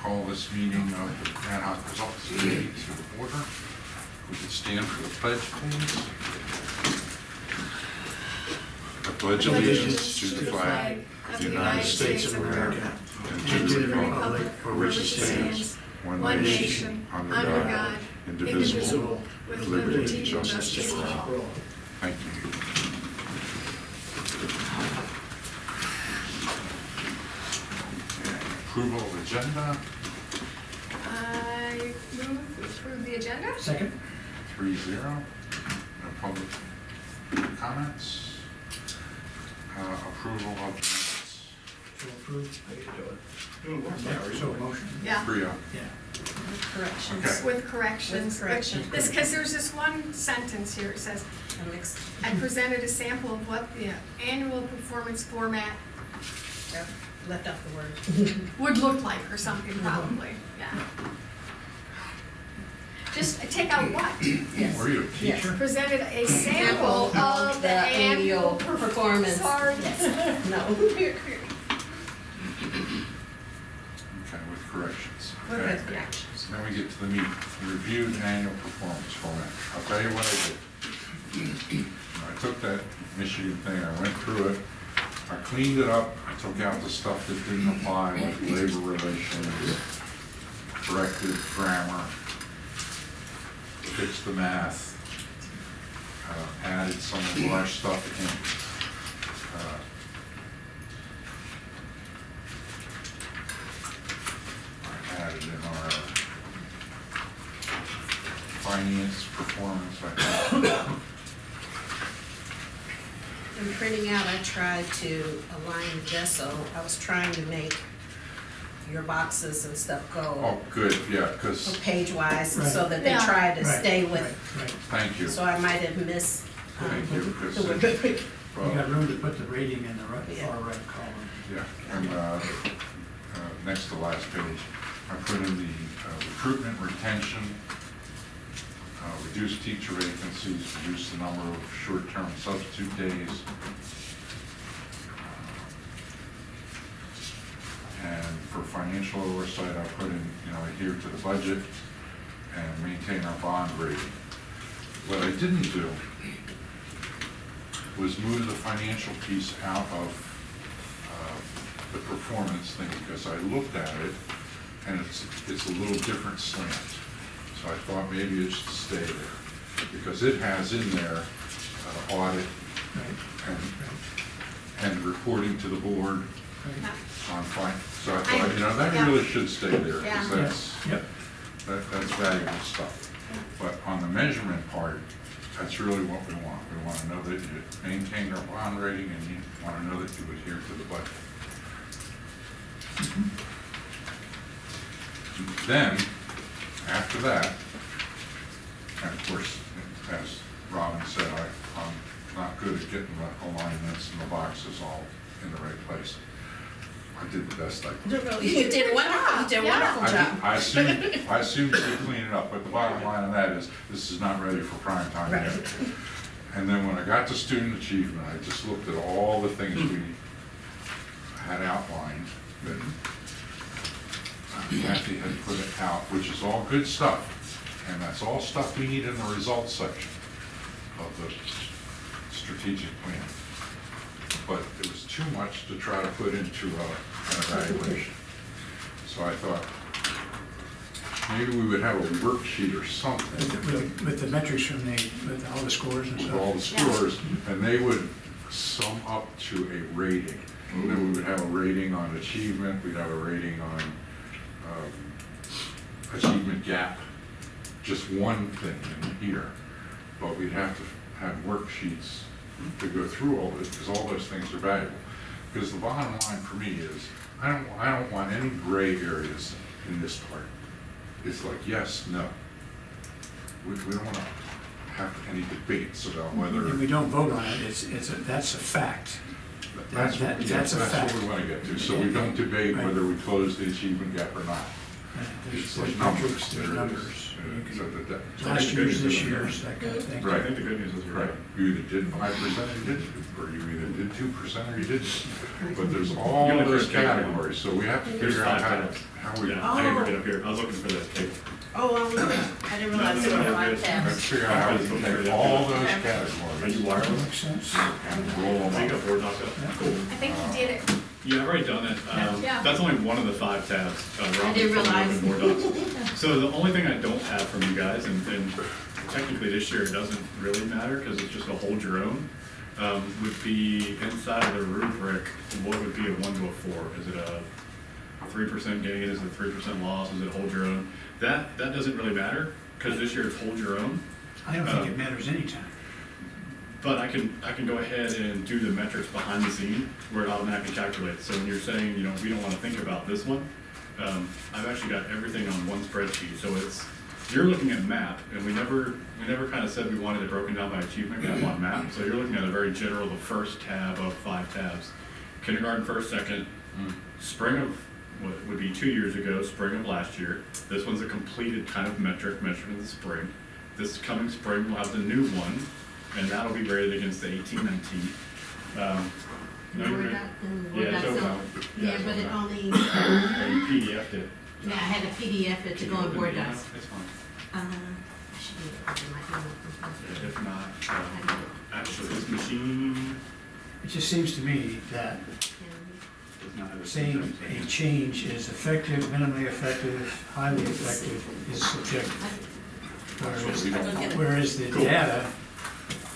call this meeting of the Ad hoc Results Committee to order. We could stand for the pledge, please. I pledge allegiance to the flag of the United States of America and to the republic for which it stands, one nation, under God, indivisible, with liberty and justice for all. Thank you. Approval of agenda. I move to approve the agenda. Second? 3-0. No public comments. Approval of minutes. To approve? How you doing? Yeah, So motion? Yeah, 3-0. Yeah. corrections. Okay. with corrections. With corrections. Because there's this one sentence here, it says, I presented a sample of what the annual performance format Left out the word. would look like or something probably, yeah. Just take out what? Yes. Were you a Yes. teacher? Presented a sample of the annual performance. Sorry. No. Okay, with corrections. With Okay. corrections. Then we get to the meat. Reviewed annual performance format. I'll tell you what I did. I took that Michigan thing, I went through it, I cleaned it up, I took out the stuff that didn't apply, like labor relations, corrected grammar, fixed the math, added some of our stuff in. I added in our finance performance, I think. In printing out, I tried to align this, so I was trying to make your boxes and stuff go Oh, good, yeah, because, page-wise, so Right. that they Yeah. try to Right, stay right, with, right. thank you. so I might have missed. Thank you, because, the word. You well, got room to put the rating in the Yeah. far right column. yeah, and next to last page, I put in the recruitment, retention, reduce teacher vacancies, reduce the number of short-term substitute days. And for financial oversight, I put in, adhere to the budget and maintain our bond rating. What I didn't do was move the financial piece out of the performance thing, because I looked at it and it's a little different slant. So I thought maybe it should stay there, because it has in there audit Right, and reporting to the board right. on fine. So I thought, that Yeah. really should stay there, Yeah. because Yep, that's valuable stuff. But on the measurement part, that's really what we want. We want to know that you maintain our bond rating, and you want to know that you adhere to the budget. Then, after that, and of course, as Robin said, I'm not good at getting the alignments and the boxes all in the right place. I did the best I could. You did wonderful, you did a wonderful job. I assumed you clean it up, but the bottom line of that is, this is not ready for prime time yet. Right. And then when I got to student achievement, I just looked at all the things we had outlined that Kathy had put it out, which is all good stuff. And that's all stuff we need in the results section of the strategic plan. But it was too much to try to put into an evaluation. So I thought, maybe we would have a worksheet or something with the metrics from with all the scores and with all the stuff. scores, and they would sum up to a rating. And then we would have a rating on achievement, we'd have a rating on achievement gap, just one thing in here. But we'd have to have worksheets to go through all this, because all those things are valuable. Because the bottom line for me is, I don't want any gray areas in this part. It's like yes, no. We don't want to have any debates about whether. And we don't vote on it, that's a fact. That's That's a what fact. we want to get to, so we don't debate Right. whether we close the achievement gap or not. There's It's like metrics, numbers. there's There it is. numbers. So that- Last year's, this year's, that kind of thing. Right. I think the good news is you're Right, right. you either did 5% or you didn't, or you either did 2% or you didn't. But there's all You only those first came here. categories, so we have to There's figure out 5 how, tabs. how we, Yeah, I didn't bring it up here. I was looking for this tape. Oh, I didn't realize there were No, five good. let's tabs. figure out how we can take all those Are you categories wireless? Makes sense. and roll I them got up. board docs up. Yeah. I think he did it. Yeah, I've already done it. Yeah. That's only one of the 5 tabs. I didn't realize. Board docs. So the only thing I don't have from you guys, and technically this year it doesn't really matter because it's just a hold your own, would be inside of the rubric, what would be a 1 to a 4? Is it a 3% gain? Is it 3% loss? Is it hold your own? That doesn't really matter because this year it's hold your own. I don't think it matters anytime. But I can go ahead and do the metrics behind the scene where it automatically calculates. So when you're saying, you know, we don't want to think about this one, I've actually got everything on one spreadsheet. So you're looking at map, and we never kind of said we wanted it broken down by achievement gap on map. So you're looking at a very general, the first tab of 5 tabs. Kindergarten, first, second, spring of what would be 2 years ago, spring of last year. This one's a completed kind of metric measured in the spring. This coming spring we'll have the new one, and that'll be graded against the 18-19. No, you're right. Yeah, it's open. Yeah, it's but it open. only, Or you PDF'd it. yeah, I had a PDF it to Can go you in open Word the email? docs. It's fine. I should be able to open my email. If not, actually, this machine It just seems to me that does not have a saying a change is effective, minimally effective, highly effective is subjective. That's what we don't want. Whereas the Cool. data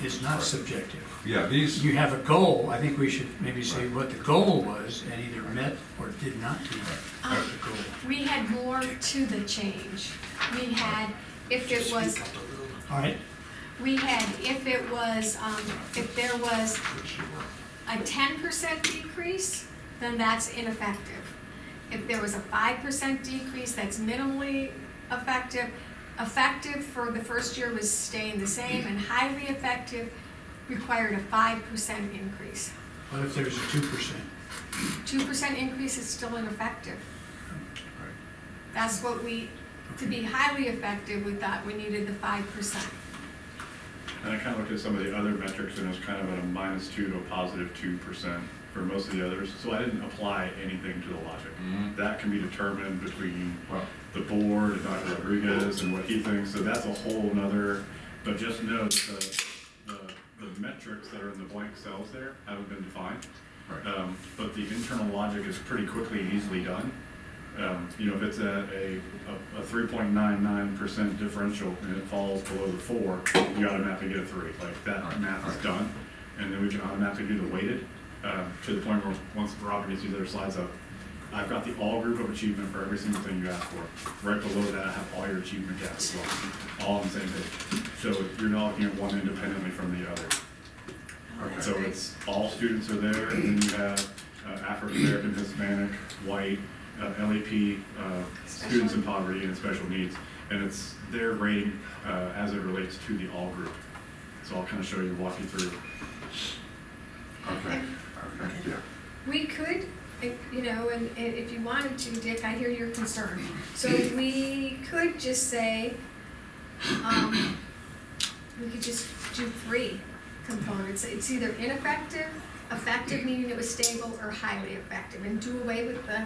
is not subjective. Yeah, these, You have a goal, I think we should maybe say what the goal was and either met or did not meet the goal. We had more to the change. We had, if it was, All right, we had, if it was, if there was a 10% decrease, then that's ineffective. If there was a 5% decrease, that's minimally effective. Effective for the first year was staying the same, and highly effective required a 5% increase. what if there's a 2%? 2% increase is still ineffective. right. That's what to be highly effective, we thought we needed the 5%. And I kind of looked at some of the other metrics, and it was kind of at a -2 to a +2% for most of the others. So I didn't apply anything to the logic. Mhm. That can be determined between Well, the board and Dr. Rodriguez and what he thinks. So that's a whole nother, but just know that the metrics that are in the blank cells there haven't been defined. right. But the internal logic is pretty quickly and easily done. You know, if it's at a 3.99% differential and it falls below the 4, you automatically get a 3. Like that Right, math is right. done. And then we can automatically do the weighted, to the point where once Robert gets these other slides up, I've got the all group of achievement for every single thing you asked for. Right below that, I have all your achievement gaps as well, all on the same page. So you're not looking at one independently from the other. Okay. So it's, all students are there, and then you have African American, Hispanic, white, LAP, students in poverty and special needs. And it's their rating as it relates to the all group. So I'll kind of show you, walk you through. Okay, yeah. We could, you know, and if you wanted to, Dick, I hear your concern. So we could just say, we could just do 3 components. It's either ineffective, effective, meaning it was stable, or highly effective, and do away with the,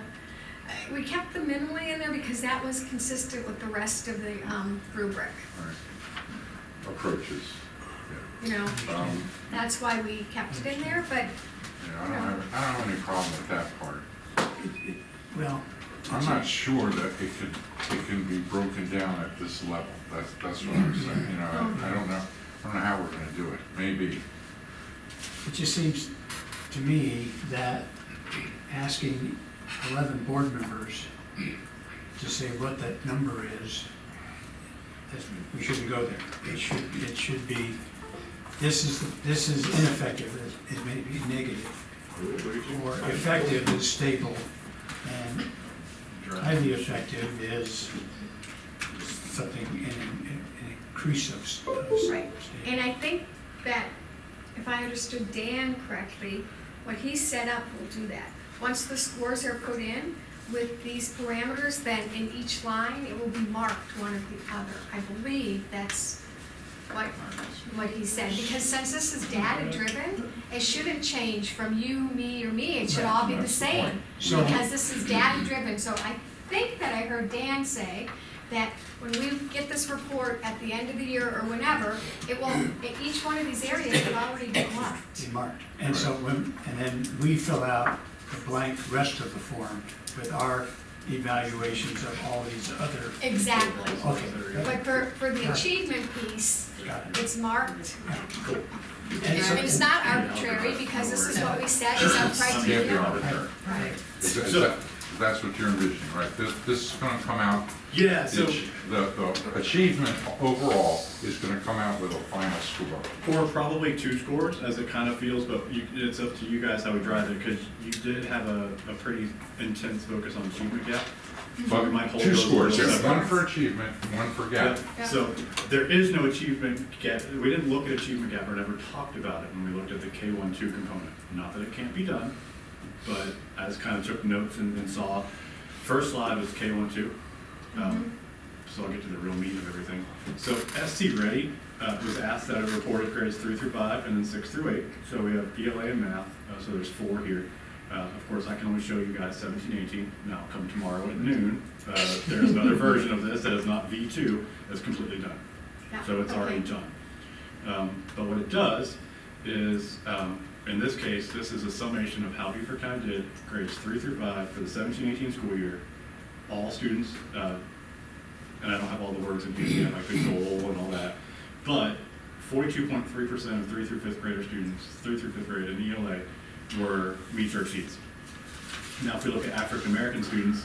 we kept the minimally in there because that was consistent with the rest of the rubric, All right. Approaches, you know? yeah. That's why we kept it in there, but Yeah, I don't have any problem with that part. Well, I'm not sure that it can be broken down at this level. That's what I'm saying, you know, I don't know how we're gonna do it, maybe. it just seems to me that asking 11 board members to say what that number is, we shouldn't go there. It should be, this is ineffective, it may be negative, or effective is stable, and highly effective is something in an increase of right. And I think that, if I understood Dan correctly, what he set up will do that. Once the scores are put in, with these parameters, then in each line, it will be marked one or the other. I believe that's what he said, because since this is data-driven, it shouldn't change from you, me, or me, it should all be the same. So- Because this is data-driven, so I think that I heard Dan say that when we get this report at the end of the year or whenever, it will, in each one of these areas will already be marked. Be marked. And so and then we fill out the blank rest of the form with our evaluations of all these other. Exactly. Okay. But for the achievement piece, Got it. it's marked. Cool. And I so- mean, it's not arbitrary, because this is what we said is our Can't be criteria. arbitrary. Right. That's what you're envisioning, right? This is gonna come out, Yeah, so, the achievement overall is gonna come out with a final score. or probably 2 scores, as it kind of feels, but it's up to you guys how we drive it, because you did have a pretty intense focus on achievement gap. So we might hold 2 those a scores, little yeah, separate. one for achievement, one for gap. Yeah. So there is no achievement gap. We didn't look at achievement gap or never talked about it when we looked at the K-1-2 component. Not that it can't be done, but I just kind of took notes and saw, first slide was K-1-2. So I'll get to the real meat of everything. So SC Ready was asked that it reported grades 3 through 5 and then 6 through 8. So we have ELA and math, so there's 4 here. Of course, I can only show you guys 17, 18. Now, come tomorrow at noon, there's another version of this that is not V2, that's completely done. Yeah, So it's already okay. done. But what it does is, in this case, this is a summation of how Beaufort County did grades 3 through 5 for the 17-18 school year. All students, and I don't have all the words in here yet, like the goal and all that, but 42.3% of 3 through 5th grader students, 3 through 5th grade in ELA, were meets or exceeds. Now, if we look at African American students,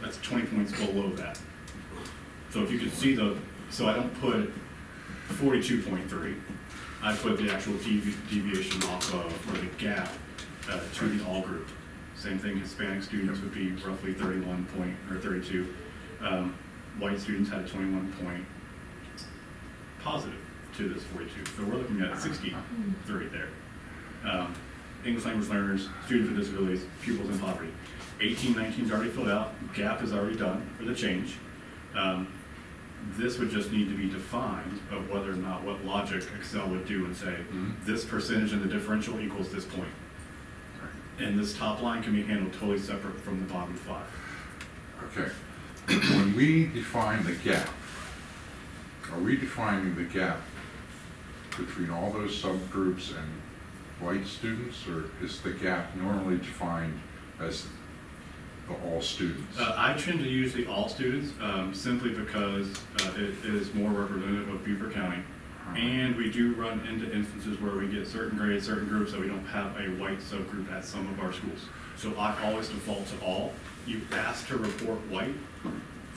that's 20 points below that. So if you could see so I don't put 42.3, I put the actual deviation off of, or the gap, to the all group. Same thing, Hispanic students would be roughly 31 point, or 32. White students had a 21 point positive to this 42. So we're looking at 63 there. English language learners, students with disabilities, pupils in poverty. 18-19 is already filled out, gap is already done for the change. This would just need to be defined of whether or not what logic Excel would do and say, this percentage in the differential equals this point. And this top line can be handled totally separate from the bottom 5. Okay. When we define the gap, are we defining the gap between all those subgroups and white students, or is the gap normally defined as the all students? I tend to use the all students simply because it is more representative of Beaufort County. And we do run into instances where we get certain grades, certain groups that we don't have a white subgroup at some of our schools. So I always default to all. You asked to report white,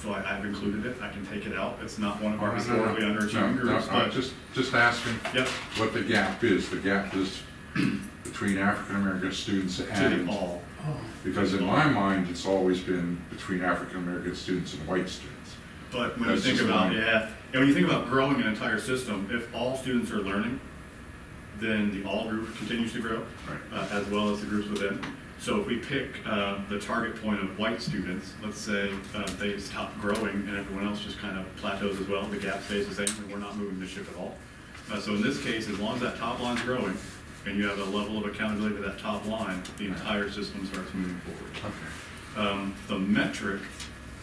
so I've included it. I can take it out. It's not one of our historically underachieving groups. I'm But just asking Yep. what the gap is. The gap is between African American students to and, the all. Oh, because in my mind, it's always been between African American students and white students. But when That's you think just about, mine. and when you think about growing an entire system, if all students are learning, then the all group continues to grow, Right. as well as the groups within. So if we pick the target point of white students, let's say they stop growing and everyone else just kind of plateaus as well, the gap stays the same, and we're not moving the ship at all. So in this case, as long as that top line's growing, and you have a level of accountability to that top line, the entire system starts moving forward. Okay. The metric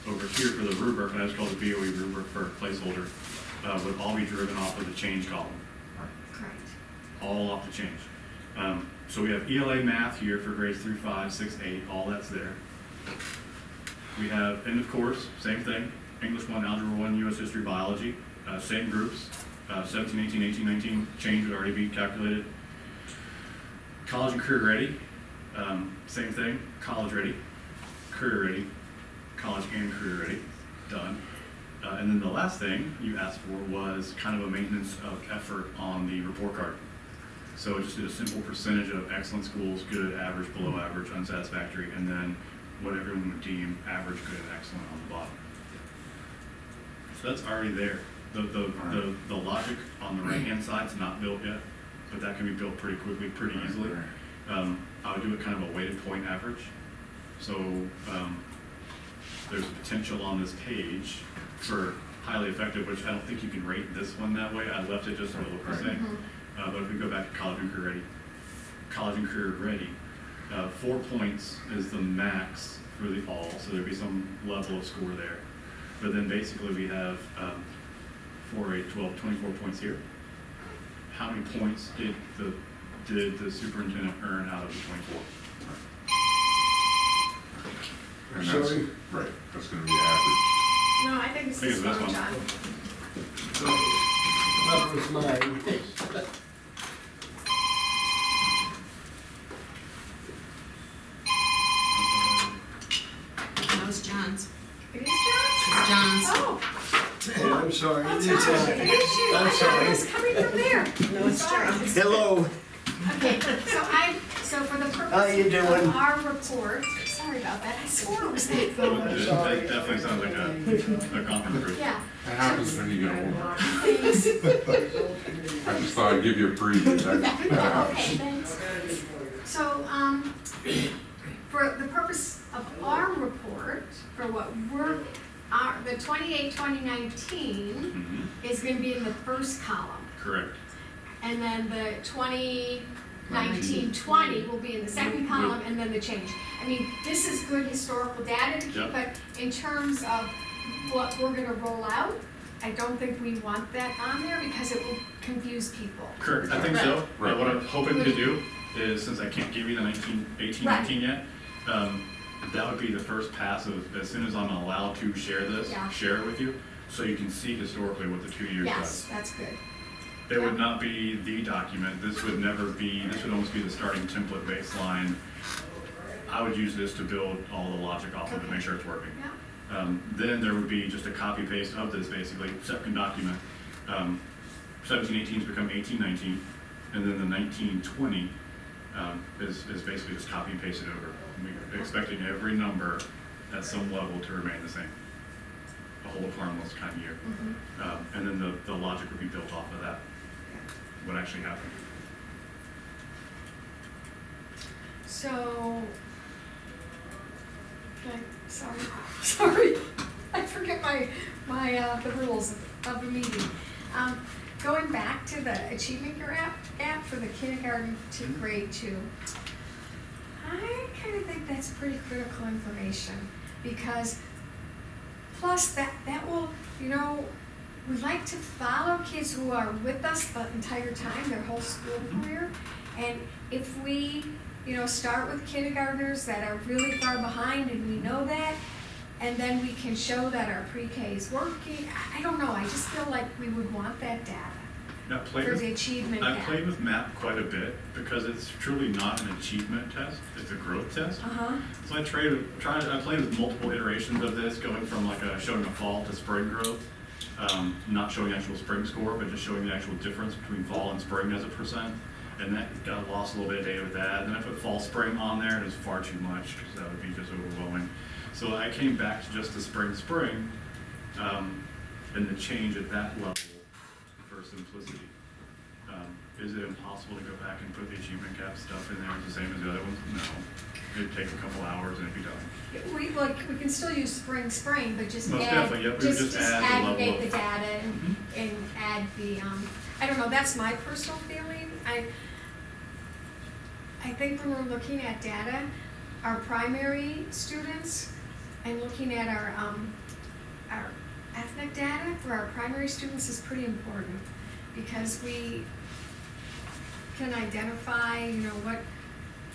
over here for the rubric, and I just call it the BOE rubric for placeholder, would all be driven off of the change column, Correct. all off the change. So we have ELA math here for grades 3, 5, 6, 8, all that's there. We have end of course, same thing, English 1, Algebra 1, US History, Biology, same groups, 17, 18, 18, 19, change would already be calculated. College and career ready, same thing, college ready, career ready, college and career ready, done. And then the last thing you asked for was kind of a maintenance of effort on the report card. So it just did a simple percentage of excellent schools, good, average, below average, unsatisfactory, and then what everyone would deem average, good, and excellent on the bottom. So that's already there. The logic on the right-hand side is not built yet, but that can be built pretty quickly, pretty easily. I would do it kind of a weighted point average. So, there's a potential on this page for highly effective, which I don't think you can rate this one that way. I left it just for what we're saying. But if we go back to college and career ready, 4 points is the max for the all, so there'd be some level of score there. But then basically we have 4, 8, 12, 24 points here. How many points did the superintendent earn out of the 24? And that's, Sorry? right, that's gonna be average. No, I think this I think is it's this fine, one. John. That was mine. That was John's. It is John's? John's. Oh, Hey, I'm sorry. that's It's, right. It is you. I'm I thought it was sorry. coming from there. No, it's Sorry. John's. Hello. Okay, so for the How you purpose doing? of our report, sorry about that, I swore it was that phone. That definitely sounds like a conference room. Yeah. That happens when you get older. Thanks. I just thought I'd give you a preview. That Okay, happens. thanks. So, for the purpose of our report, for what the 2019 Mhm. is gonna be in the first column. Correct. And then the 2020 will be in the second column, and then the change. I mean, this is good historical data to keep, Yep. but in terms of what we're gonna roll out, I don't think we want that on there because it will confuse people. Correct, I think so. Right. What I'm hoping to do is, since I can't give you the 19 yet, that would be the first pass of, as soon as I'm allowed to share this, Yeah. share it with you, so you can see historically what the 2 years Yes, was. that's good. It would not be the document, this would almost be the starting template baseline. I would use this to build all the logic off of to make sure it's working. Yeah. Then there would be just a copy paste of this, basically, second document. 1718's become 1819, and then the 1920 is basically just copy and pasted over. We're expecting every number at some level to remain the same. A hold harmless kind of year. And then the logic would be built off of that, what actually happened. So, okay, sorry, I forget the rules of the meeting. Going back to the achievement gap for the kindergarten to grade 2, I kind of think that's pretty critical information, because plus that will, we like to follow kids who are with us the entire time, their whole school career. And if we, start with kindergartners that are really far behind and we know that, and then we can show that our pre-K is working, I don't know, I just feel like we would want that data Now, for the achievement I've gap. played with MAP quite a bit because it's truly not an achievement test, it's a growth test. Uh-huh, So I played with multiple iterations of this, going from showing a fall to spring growth, not showing actual spring score, but just showing the actual difference between fall and spring as a percent. And that got lost a little bit of data with that. And then I put fall spring on there, and it was far too much because that would be just overwhelming. So I came back to just the spring, and the change at that level for simplicity. Is it impossible to go back and put the achievement gap stuff in there the same as the other ones? No. It'd take a couple hours and it'd be done. we can still use spring, but just Most add, definitely, yep, we would just add the level aggregate of- the data and add the, I don't know, that's my personal feeling. I think when we're looking at data, our primary students and looking at our ethnic data for our primary students is pretty important, because we can identify, what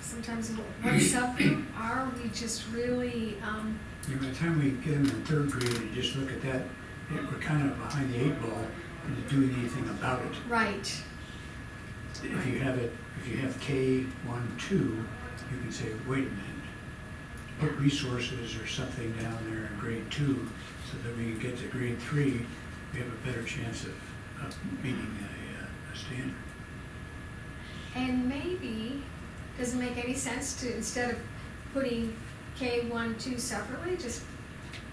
subgroup are we just really, By the time we get them in third grade and just look at that, we're kind of behind the 8 ball into doing anything about it. right, If you have K1, 2, you can say, wait a minute, put resources or something down there in grade 2, so that we can get to grade 3, we have a better chance of meeting a standard. and maybe, does it make any sense to, instead of putting K1, 2 separately, just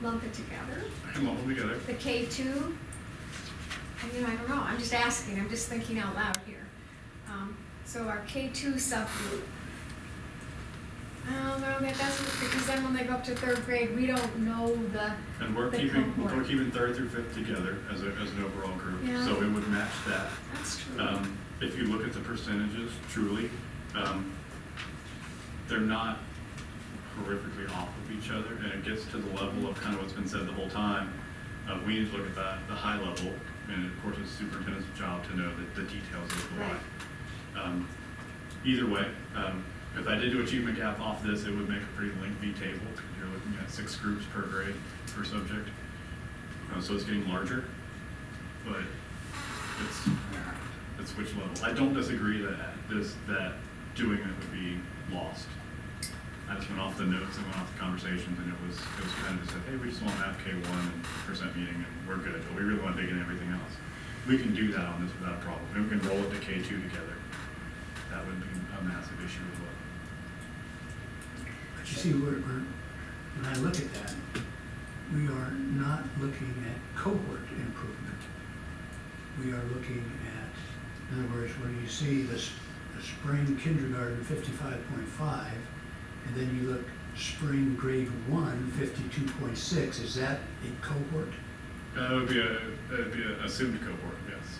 lump it together? Come on, together. The K2, I don't know, I'm just asking, I'm just thinking out loud here. So our K2 subgroup, Oh, no, that doesn't, because then when they go up to third grade, we don't know the, And we're The keeping, cohort. we're keeping third through fifth together as an overall group, Yeah. so it would match that. that's true. If you look at the percentages, truly, they're not horrifically off of each other, and it gets to the level of kind of what's been said the whole time. We need to look at the high level, and of course, it's the superintendent's job to know the details of the Right. why. Either way, if I did do achievement gap off this, it would make a pretty lengthy table. You're looking at 6 groups per grade, per subject. So it's getting larger, but it's which level. I don't disagree that doing it would be lost. I just went off the notes and went off the conversations, and it was kind of just said, hey, we just want to have K1 and percent meeting, and we're good, but we really want to dig in everything else. We can do that on this without a problem, and we can roll it to K2 together. That would be a massive issue as well. But you see, when I look at that, we are not looking at cohort improvement. We are looking at, in other words, when you see the spring kindergarten 55.5, and then you look spring grade 1 52.6, is that a cohort? It would be a assumed cohort, yes.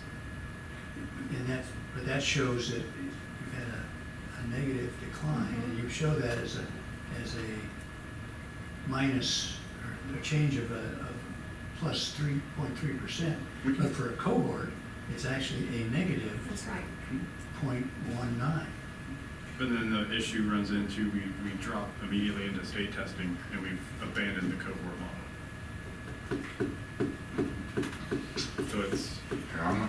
But that shows that you've had a negative decline, and you show that as a minus, or a change of plus 3.3%. But for a cohort, it's actually a negative That's right. 0.19. But then the issue runs into, we drop immediately into state testing, and we've abandoned the cohort model. So it's, Yeah,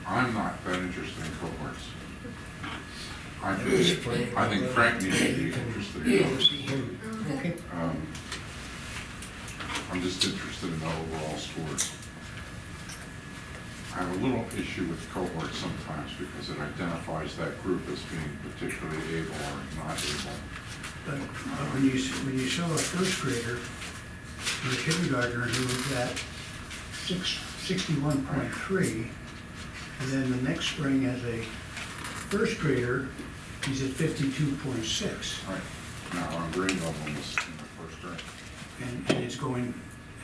I'm not that interested in cohorts. I think Frank needs to be interested in those. Okay. I'm just interested in the overall scores. I have a little issue with cohorts sometimes because it identifies that group as being particularly able or not able. But when you show a first grader or a kindergartner who is at 61.3, and then the next spring as a first grader, he's at 52.6. Right, now on grade level in the first grade. And it's going,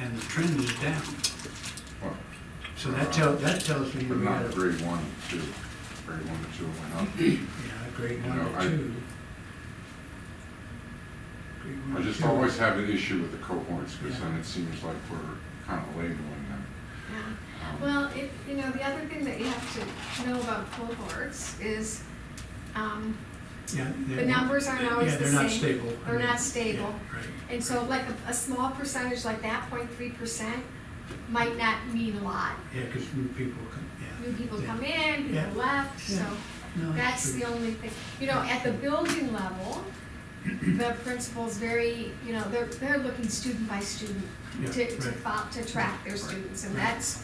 and the trend is down. Well, So that tells me but we not got a, grade 1 to 2. Grade 1 to 2 went up. yeah, grade 1 No, to I- 2. Grade one I to just two. always have an issue with the cohorts because Yeah. then it seems like we're kind of labeling them. Yeah. Well, the other thing that you have to know about cohorts is, Yeah, the they're- numbers aren't always yeah, the they're not same. stable. They're I mean, not stable. yeah, right. And so like a small percentage like that, 0.3%, might not mean a lot. Yeah, because new people come, yeah. New people Yeah. come in, people Yeah. left, Yeah. so No, that's true. the only thing. At the building level, the principal's very, they're looking student by student Yeah, to track their students, and that's,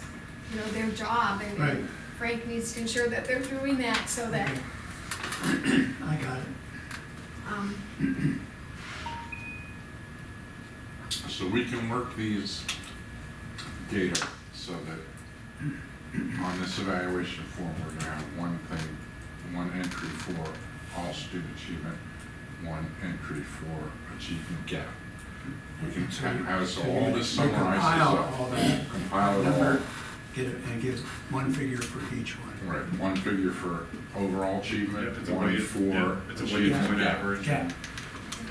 their job. And Right. Frank needs to ensure that they're doing that so that, Okay. I got it. So we can work these data so that on this evaluation form, we're gonna have one entry for all student achievement, one entry for achievement gap. We can So you- have so all you- this you summarized compile up. all that, Compile it all. number, give one figure for each one. Right, one figure for overall achievement, yeah, it's a one weighted, for it's a weighted achievement point gap. average. Yeah,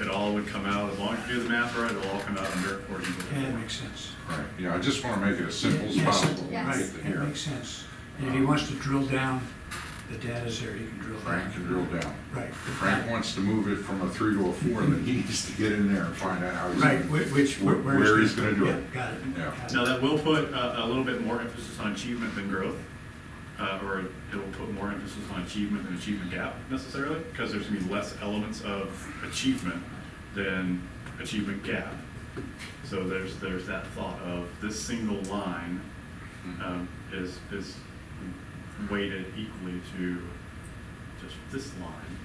It all would come out, as long as you do the math right, it'll all come out under or equal. yeah, that makes sense. Right, yeah, I just wanna make it as simple as Yeah, possible simple, when we right, get to that here. makes sense. And if he wants to drill down, the data's there, he can drill down. Frank can drill down. Right. If Frank wants to move it from a 3 to a 4, then he needs to get in there and find out how he's. Right, Where he's gonna do yeah, it. Got it. Yeah. Got it. Now, that will put a little bit more emphasis on achievement than growth, or it'll put more emphasis on achievement than achievement gap necessarily, because there's gonna be less elements of achievement than achievement gap. So there's that thought of this single line is weighted equally to just this line.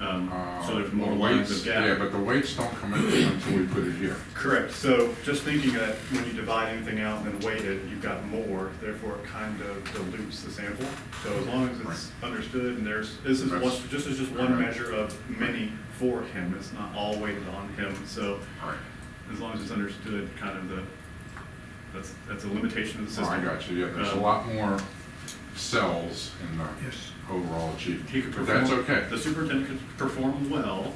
So there's more Well, lines weights- of gap. Yeah, but the weights don't come in until we put it here. Correct, so just thinking that when you divide anything out and then weight it, you've got more, therefore it kind of dilutes the sample. So as long as it's understood, and this is That's- just one measure of many for him, it's not all weighted on him, so All right. as long as it's understood, kind of that's a limitation of the Oh, system. I got you, yeah, there's a Um, lot more cells in the Yes. overall achievement. He could But perform. that's okay. The superintendent could perform well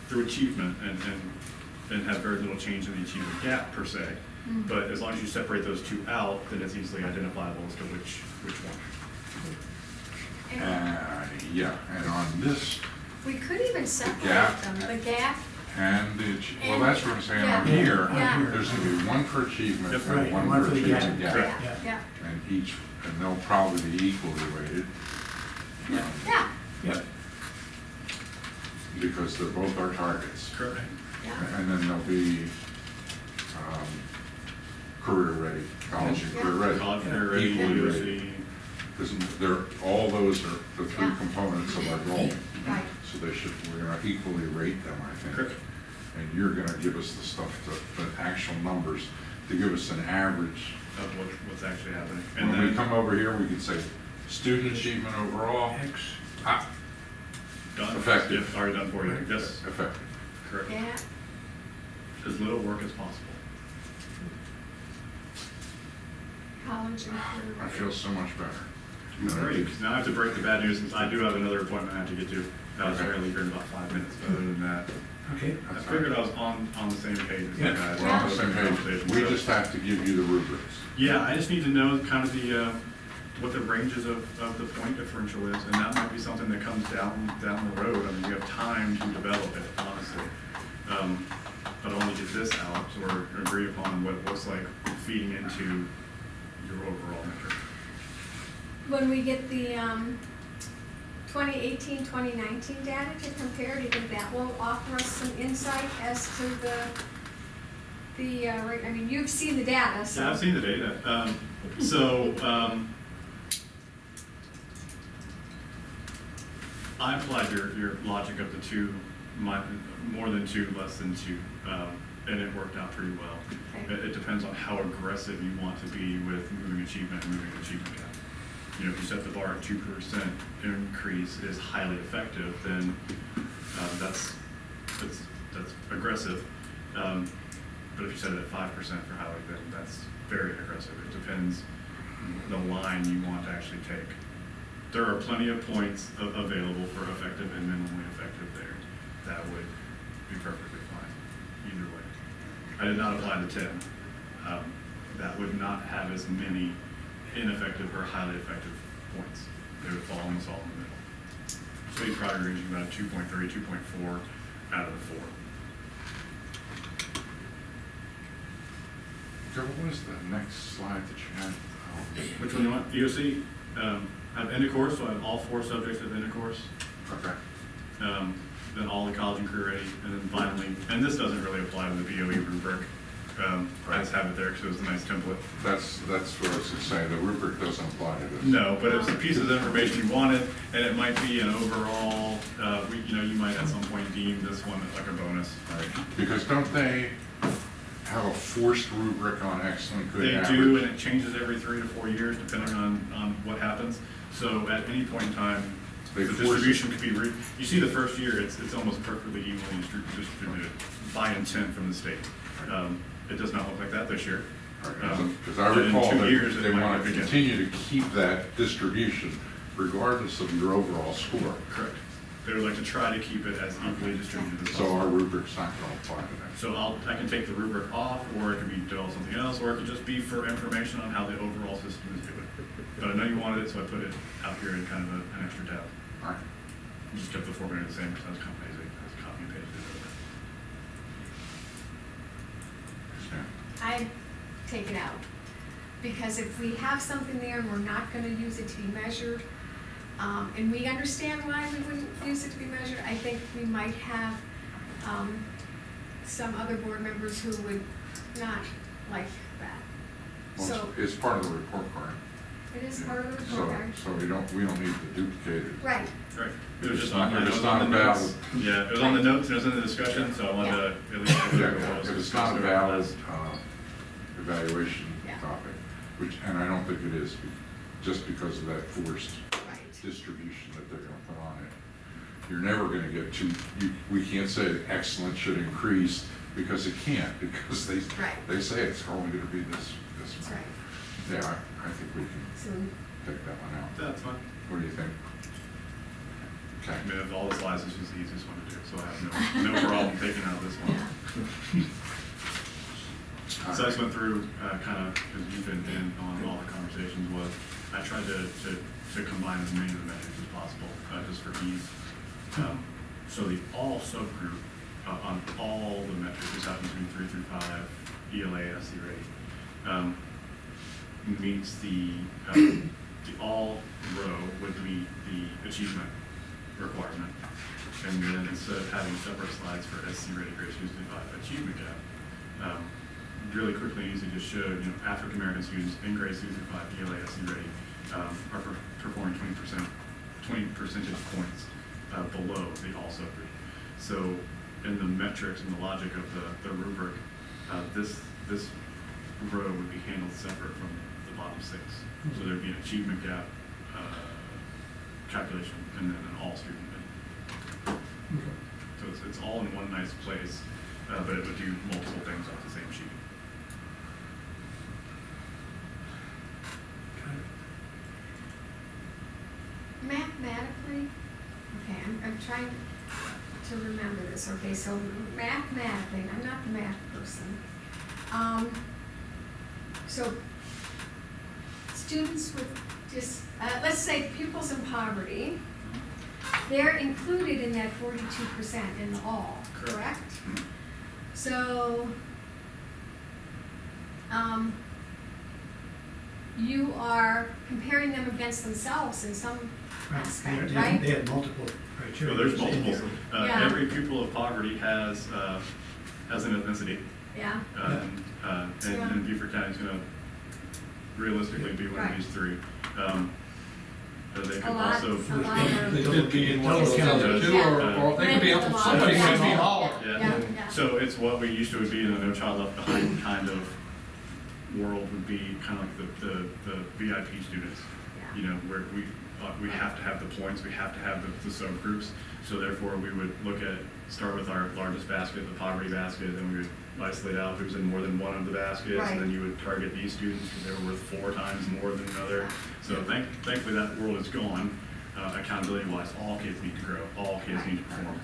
through achievement and have very little change in the achievement gap per se. But as long as you separate those two out, then it's easily identifiable as to which one. Yeah, and on this, We could even separate gap. them, the gap, and well, that's what I'm saying, on Yeah. here, Yeah. there's gonna be one for achievement Yep. and Right, one one for for the achievement gap. gap. yeah, Yeah. yeah, And they'll probably be equally weighted. yeah, Yep. Because they're both our targets. Correct. yeah. And then there'll be, career ready, college and career ready. College career ready, Equally UOC. rated. Because all those are the three Yeah. components of our goal. Right. So we're gonna equally rate them, I think. Correct. And you're gonna give us the stuff, the actual numbers, to give us an average. Of what's actually happening. And When we then, come over here, we can say, student achievement overall, X. done. effective. Yep, already done for you. Yes, effective. correct. Yeah, As little work as possible. college and career. I feel so much better. And I Great, think- now I have to break the bad news, since I do have another appointment I have to get to. I was Okay. going to leave here in about 5 minutes, but other than that, Okay. I That's figured fine. I was on the same page as you Yeah. guys. We're on the same Conversation, page. We so- just have to give you the rubrics. Yeah, I just need to know kind of what the ranges of the point differential is, and that might be something that comes down the road. I mean, we have time to develop it, honestly. But I want to get this out, so we're agree upon what it looks like feeding into your overall metric. When we get the 2018, 2019 data to compare, do you think that will offer us some insight as to I mean, you've seen the data, so. Yeah, I've seen the data. I applied your logic of the two, more than two, less than two, and it worked out pretty well. Okay. It depends on how aggressive you want to be with moving achievement and moving achievement gap. You know, if you set the bar at 2% increase is highly effective, then that's aggressive. But if you set it at 5% for highly, then that's very aggressive. It depends the line you want to actually take. There are plenty of points available for effective and minimally effective there. That would be perfectly fine, either way. I did not apply the 10. That would not have as many ineffective or highly effective points. They would fall almost all in the middle. So you're probably ranging about 2.3, 2.4 out of the 4. Joe, what was the next slide that you had? Oh, Which one you want? EOC, I have end of course, so I have all 4 subjects at end of course. Okay. Then all the college and career ready, and then finally, and this doesn't really apply to the BOE rubric. I just have it there because it was a nice template. That's what I was gonna say, the rubric doesn't apply to this. No, but it's a piece of information you wanted, and it might be an overall, you might at some point deem this one like a bonus. Right, because don't they have a forced rubric on excellent, good, They average? do, and it changes every 3 to 4 years depending on what happens. So at any point in time, They the force it. distribution could be, you see the first year, it's almost perfectly evenly distributed by intent from the state. It does not look like that this year. Because I but in recall 2 that years, it they might want look to again. continue to keep that distribution regardless of your overall score. Correct. They would like to try to keep it as equally distributed as So our possible. rubric's not going to apply to that. So I can take the rubric off, or it could be develop something else, or it could just be for information on how the overall system is doing. But I know you wanted it, so I put it out here in kind of an extra tab. All right. Just kept the formatting the same because I was copy and pasted it over. Yeah. I take it out, because if we have something there and we're not gonna use it to be measured, and we understand why we wouldn't use it to be measured, I think we might have, some other board members who would not like that. Well, So, it's part of the report card. It is part of the report So, card. so we don't need to duplicate it. Right, Right. It was just It's not- on, it it's was not on the a notes. valid- Yeah, it was on the notes, and it was in the discussion, so I wanted to at least. Yeah, if it's not a valid evaluation Yeah. topic, which, and I don't think it is, just because of that forced right. distribution that they're gonna put on it. You're never gonna get we can't say excellent should increase, because it can't, because Right. they say it's only gonna be this That's much. right. Yeah, I think we can So, take that one out. That's fine. What do you think? Okay. I mean, of all the slides, this was the easiest one to do, so I have no problem taking out this one. yeah. So I just went through, kind of, because you've been in on all the conversations, was I tried to combine as many of the measures as possible, just for ease. So the all subgroup, on all the metrics, this happens to be 3 through 5, ELA, SC rate, meets the all row would meet the achievement requirement. And then instead of having separate slides for SC rated grade students by achievement gap, really quickly and easily just showed, African American students in grade 2 through 5 ELA SC rating are performing 20 percentage points below the all subgroup. So in the metrics and the logic of the rubric, this row would be handled separate from the bottom 6. So there'd be an achievement gap calculation and then an all student. So it's all in one nice place, but it would do multiple things off the same sheet. Mathematically, okay, I'm trying to remember this, okay, so mathematically, I'm not the math person. So, students with let's say pupils in poverty, they're included in that 42% in the all, correct? So, you are comparing them against themselves in some aspect, right? They had multiple criteria. So there's multiple. Yeah. Every pupil of poverty has an ethnicity, Yeah, and Beaufort County is going to realistically be one of Right. these 3. They could a lot, also. a lot are. They could be in one of those Double other count. two, or they could be, Blended somebody along. could be Yeah. all. Yeah. So it's what we used to would be in a No Child Left Behind kind of world, would be kind of like the VIP students. Yeah. Where we have to have the points, we have to have the subgroups. So therefore, we would start with our largest basket, the poverty basket, then we would isolate out who's in more than one of the baskets, Right. and then you would target these students because they were worth 4 times more than another. So thankfully, that world is gone. Accountability-wise, all kids need to grow, all kids need to perform.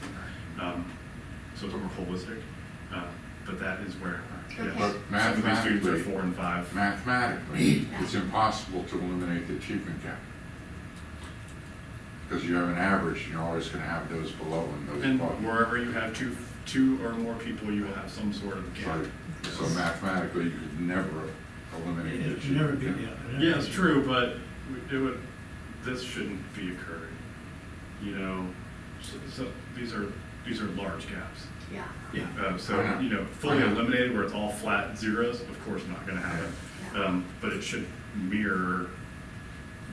So it's more holistic, but that is where, Okay. yeah, some of these students are Mathematically- 4 and 5. Mathematically, Yeah. it's impossible to eliminate the achievement gap. Because you have an average, and you're always gonna have those below and those And above. wherever you have two or more people, you will have some sort of gap. Right. So mathematically, you could never eliminate the It should never achievement be, gap. yeah. Yeah, it's true, but this shouldn't be occurring. So these are large gaps. Yeah, Yeah. So, I know. fully I know. eliminated where it's all flat zeros, of course not gonna happen. Yeah. But it should mirror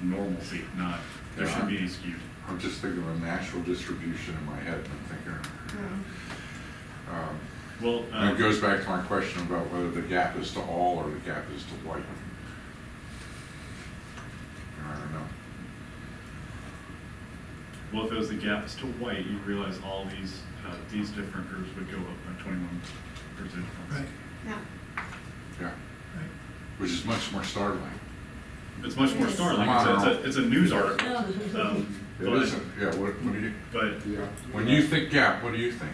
normalcy, not, there Yeah. shouldn't be any skew. I'm just thinking of a natural distribution in my head, and I'm thinking, Mm. Well, and it goes back to my question about whether the gap is to all or the gap is to white. I don't know. well, if it was the gap is to white, you realize all these different groups would go up by 21 percentage points. Right, Yeah, Yeah, right. which is much more startling. It's much more Yes. startling. It's a news article. It But- isn't, yeah, what do you, But Yeah. when you think gap, what do you think?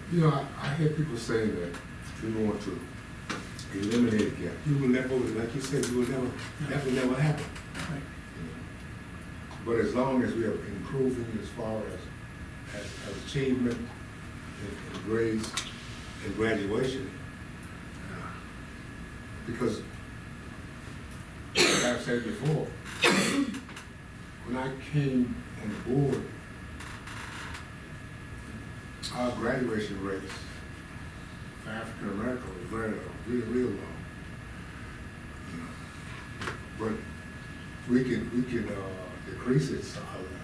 I hear people saying that we want to eliminate a gap. You will never, like you said, you will never, that will never happen. Right. But as long as we are improving as far as achievement and grades and graduation, because like I've said before, when I came on the board, our graduation rates for African American was very low, really, real low. But we can decrease it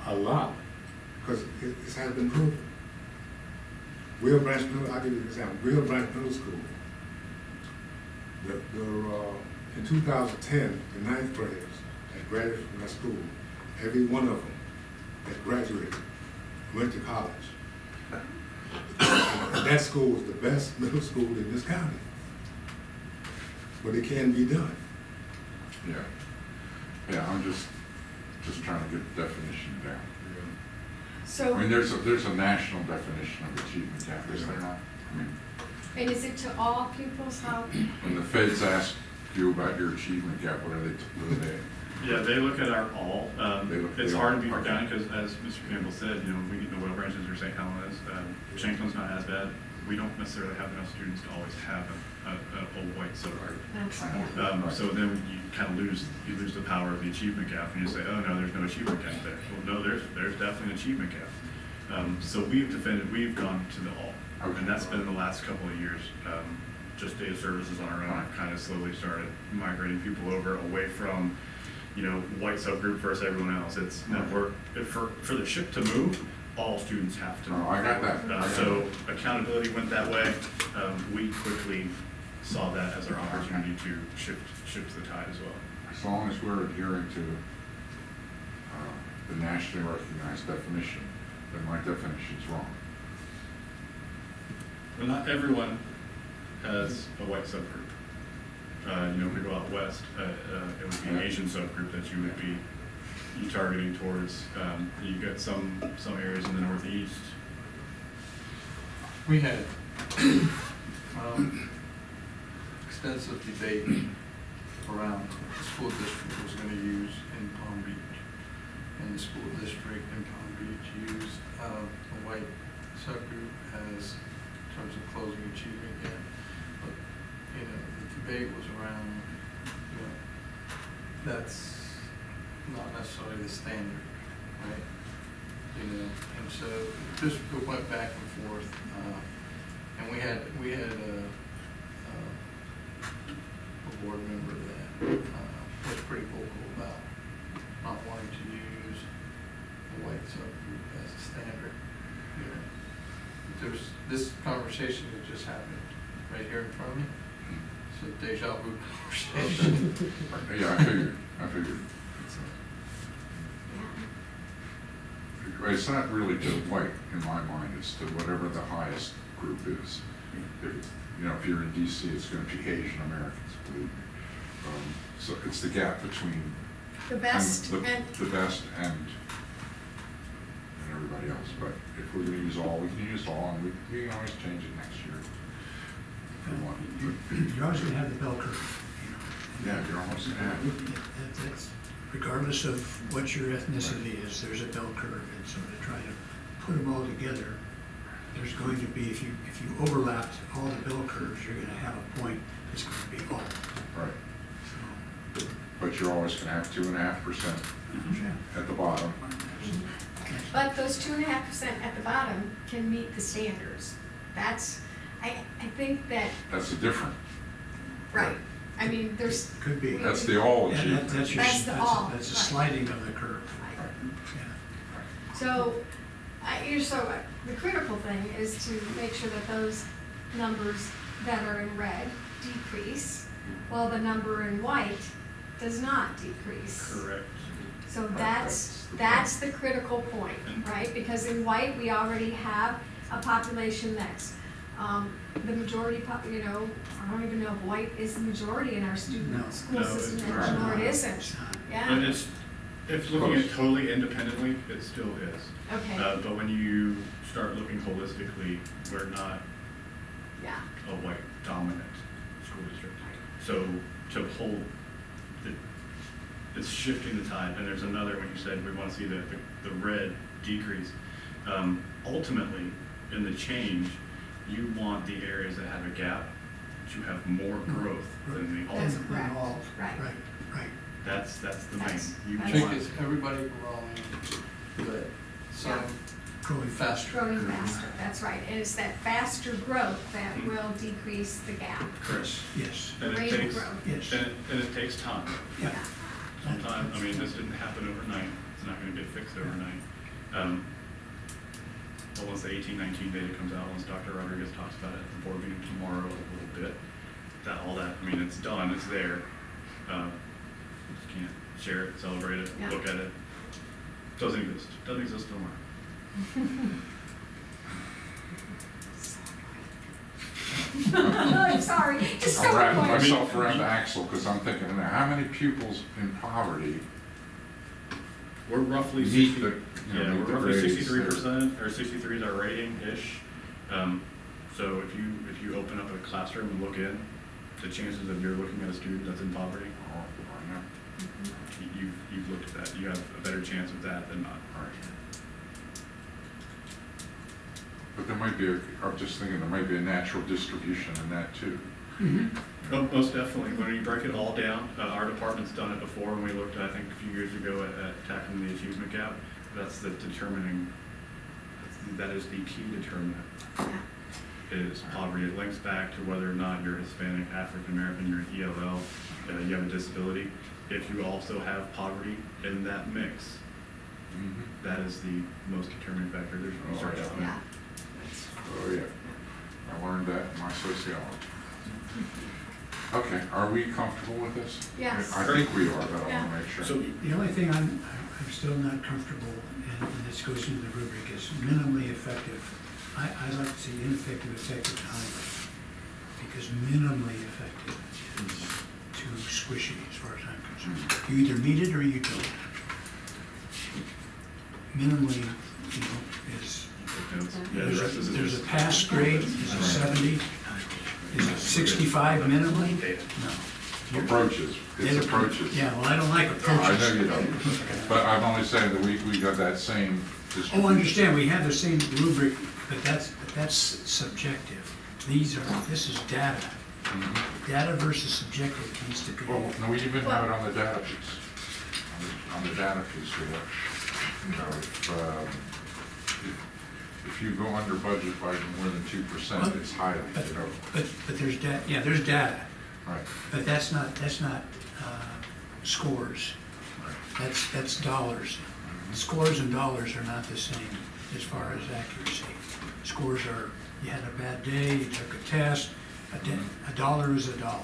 a lot, because it has been proven. Will Branch Middle, I'll give you an example, Will Branch Middle School, in 2010, the ninth graders that graduated from that school, every one of them that graduated went to college. And that school was the best middle school in this county. But it can be done. Yeah. Yeah, I'm just trying to get the definition down. I So, mean, there's a national definition of achievement gap, is there not? I mean, and is it to all pupils, how? when the feds ask you about your achievement gap, what are they? Yeah, they look at our all. It's they hard all- to beat okay. down because, as Mr. Campbell said, you know, we get the Well Branches or St. Helens, Shanklin's not as bad. We don't necessarily have enough students to always have a white subgroup. That's, yeah. So then you kind of lose the power of the achievement gap, and you say, oh, no, there's no achievement gap there. Well, no, there's definitely an achievement gap. So we've gone to the all, Okay. and that's been the last couple of years. Just data services on our own, I've kind of slowly started migrating people away from, you know, white subgroup versus everyone else. It's network, for the ship to move, all students have to move. Oh, I got that. So accountability went that way. We quickly saw that as our opportunity to shift the tide as well. As long as we're adhering to the nationally recognized definition, then my definition's wrong. Well, not everyone has a white subgroup. You know, if we go out west, it would be an Asian subgroup that you would be targeting towards. You get some areas in the Northeast. We had extensive debate around what the school district was gonna use in Palm Beach. And the school district in Palm Beach used the white subgroup as, in terms of closing achievement gap. But, you know, the debate was around, you know, that's not necessarily the standard, right? You know, and so just we went back and forth, and we had a board member that was pretty vocal about not wanting to use the white subgroup as a standard. You know, there's this conversation that just happened right here in front of me. It's a deja vu conversation. Yeah, I figured. It's not really to white, in my mind, it's to whatever the highest group is. You know, if you're in DC, it's gonna be Asian Americans, believe me. So it's the gap between The best the and, best and everybody else. But if we're gonna use all, we can use all, and we can always change it next year. If we want. You're always gonna have the bell curve, you know. Yeah, you're almost gonna have. That's, regardless of what your ethnicity is, there's a bell curve, and so to try to put them all together, there's going to be, if you overlapped all the bell curves, you're gonna have a point that's gonna be all. Right. So, But you're always gonna have 2.5% yeah. at the bottom. but those 2.5% at the bottom can meet the standards. That's, I think that, That's a different. right, I mean, there's. Could be. That's the all Yeah, achievement. that's your, That's the all, that's a right. sliding of the curve. Right. Yeah. So, the critical thing is to make sure that those numbers that are in red decrease, while the number in white does not decrease. Correct. So that's the critical point, right? Because in white, we already have a population that's, the majority, you know, I don't even know if white is the majority in our No. school No, system, it's and not. nor it isn't, It's not. yeah. And if looking at totally independently, it still is. Okay, But when you start looking holistically, we're not yeah, a white dominant school district. So to hold, it's shifting the tide. And there's another, when you said we want to see the red decrease. Ultimately, in the change, you want the areas that have a gap to have more growth than the That's all. correct. All, Right. right. That's the main. That's- You I that's- think it's everybody growing, but some Growing faster. growing faster, that's right. And it's that faster growth that will decrease the gap, Correct. Yes, And it rate of takes, growth, yes. and it takes time. Yeah. Sometimes, I mean, this didn't happen overnight, it's not gonna get fixed overnight. But once the 18-19 data comes out, once Dr. Rodriguez talks about it at the board meeting tomorrow a little bit, all that, I mean, it's done, it's there. Just can't share it, celebrate it, Yeah. look at it. Doesn't exist nowhere. I'm sorry, just so I'm wrapping annoying. myself around the axle, because I'm thinking, now, how many pupils in poverty We're roughly meet 60, the, you know, yeah, meet we're the roughly grades 63%, or 63 is our rating-ish. So if you open up a classroom and look in, the chances of you're looking at a student that's in poverty, Oh, I know. you've looked at that. You have a better chance of that than not. Right. But there might be, I'm just thinking, there might be a natural distribution in that too. Oh, most definitely. When you break it all down, our department's done it before, and we looked, I think, a few years ago at tackling the achievement gap. That's the that is the key determinant, Yeah. is poverty. It links back to whether or not you're Hispanic, African American, you're an ELL, you have a disability. If you also have poverty in that mix, that is the most determining factor. There's Oh, research yeah. on it. Yeah. Oh, yeah. I learned that in my sociology. Okay, are we comfortable with this? Yes. I think we are, but I Yeah. want to make sure. So, The only thing I'm still not comfortable, and this goes into the rubric, is minimally effective. I like to see ineffective, effective, and highly, because minimally effective is too squishy as far as I'm concerned. You either meet it or you don't. Minimally, you know, is, yeah, the rest is there's a just pass grade, is a 70, is a 65 minimally? data. No. Approaches, it's approaches. Yeah, well, I don't like I approaches. know you don't, but I'm only saying that we got that same distribution. Oh, I understand, we have the same rubric, but that's subjective. This is data. Mhm. Data versus subjective needs to be. Well, no, we even have it on the data piece. On the data piece, we have, you know, if you go under budget by more than 2%, it's highly, you know. But there's there's data, Right, but that's not scores. right. That's dollars. Scores and dollars are not the same as far as accuracy. Scores are, you had a bad day, you took a test, a dollar is a dollar.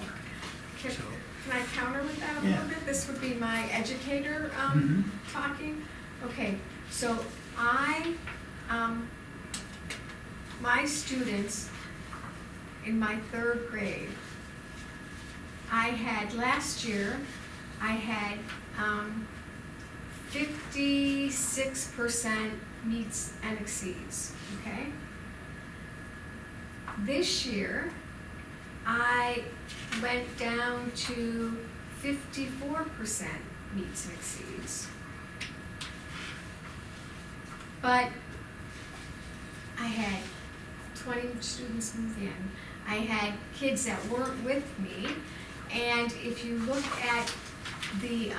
Can So, can I counter with that a Yeah. little bit? This would be my educator Mhm. talking. Okay, so my students in my 3rd grade, last year, I had 56% meets and exceeds, okay? This year, I went down to 54% meets and exceeds. But I had 20 students move in. I had kids that weren't with me, and if you look at the,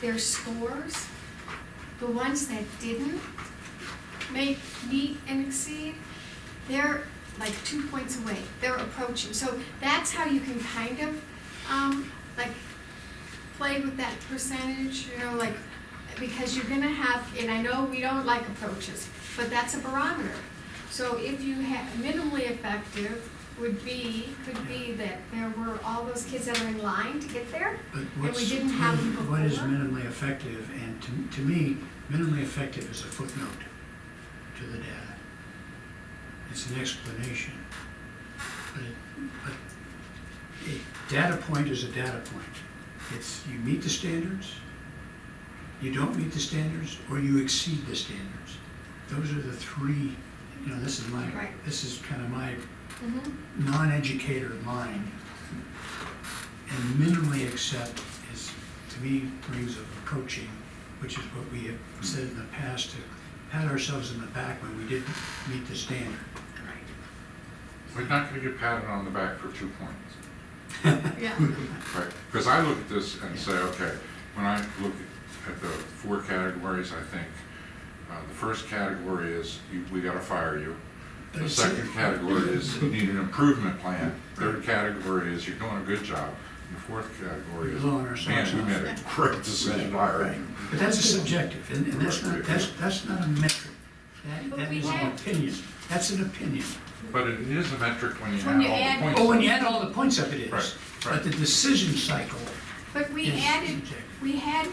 their scores, the ones that didn't meet and exceed, they're like 2 points away. They're approaching. So that's how you can kind of, like, play with that percentage, you know, like, because you're gonna have, and I know we don't like approaches, but that's a barometer. So if you have minimally effective could be that there were all those kids that are in line to get there, but and we didn't have them before. what is minimally effective? And to me, minimally effective is a footnote to the data. It's an explanation. But a data point is a data point. It's, you meet the standards, you don't meet the standards, or you exceed the standards. Those are the three, you know, this is Right. this is kind of my Mhm. non-educator mind. And minimally accept is, to me, brings of approaching, which is what we have said in the past, to pat ourselves in the back when we didn't meet the standard. We're not gonna get patted on the back for 2 points. Yeah, Right, because I look at this and say, okay, when I look at the 4 categories, I think, the first category is, we gotta fire you. But The it's- second category is, you need an improvement plan. Third category is, you're doing a good job. The fourth category is, Blowing our man, socks we off. made a great decision hiring. But that's a subjective, and that's not a metric. But That we is an had- opinion. That's an opinion. But it is a metric when you When you add all add- the points. Oh, when up. you add all the points up, it is. Right, But right. the decision cycle But we is added, subjective. we had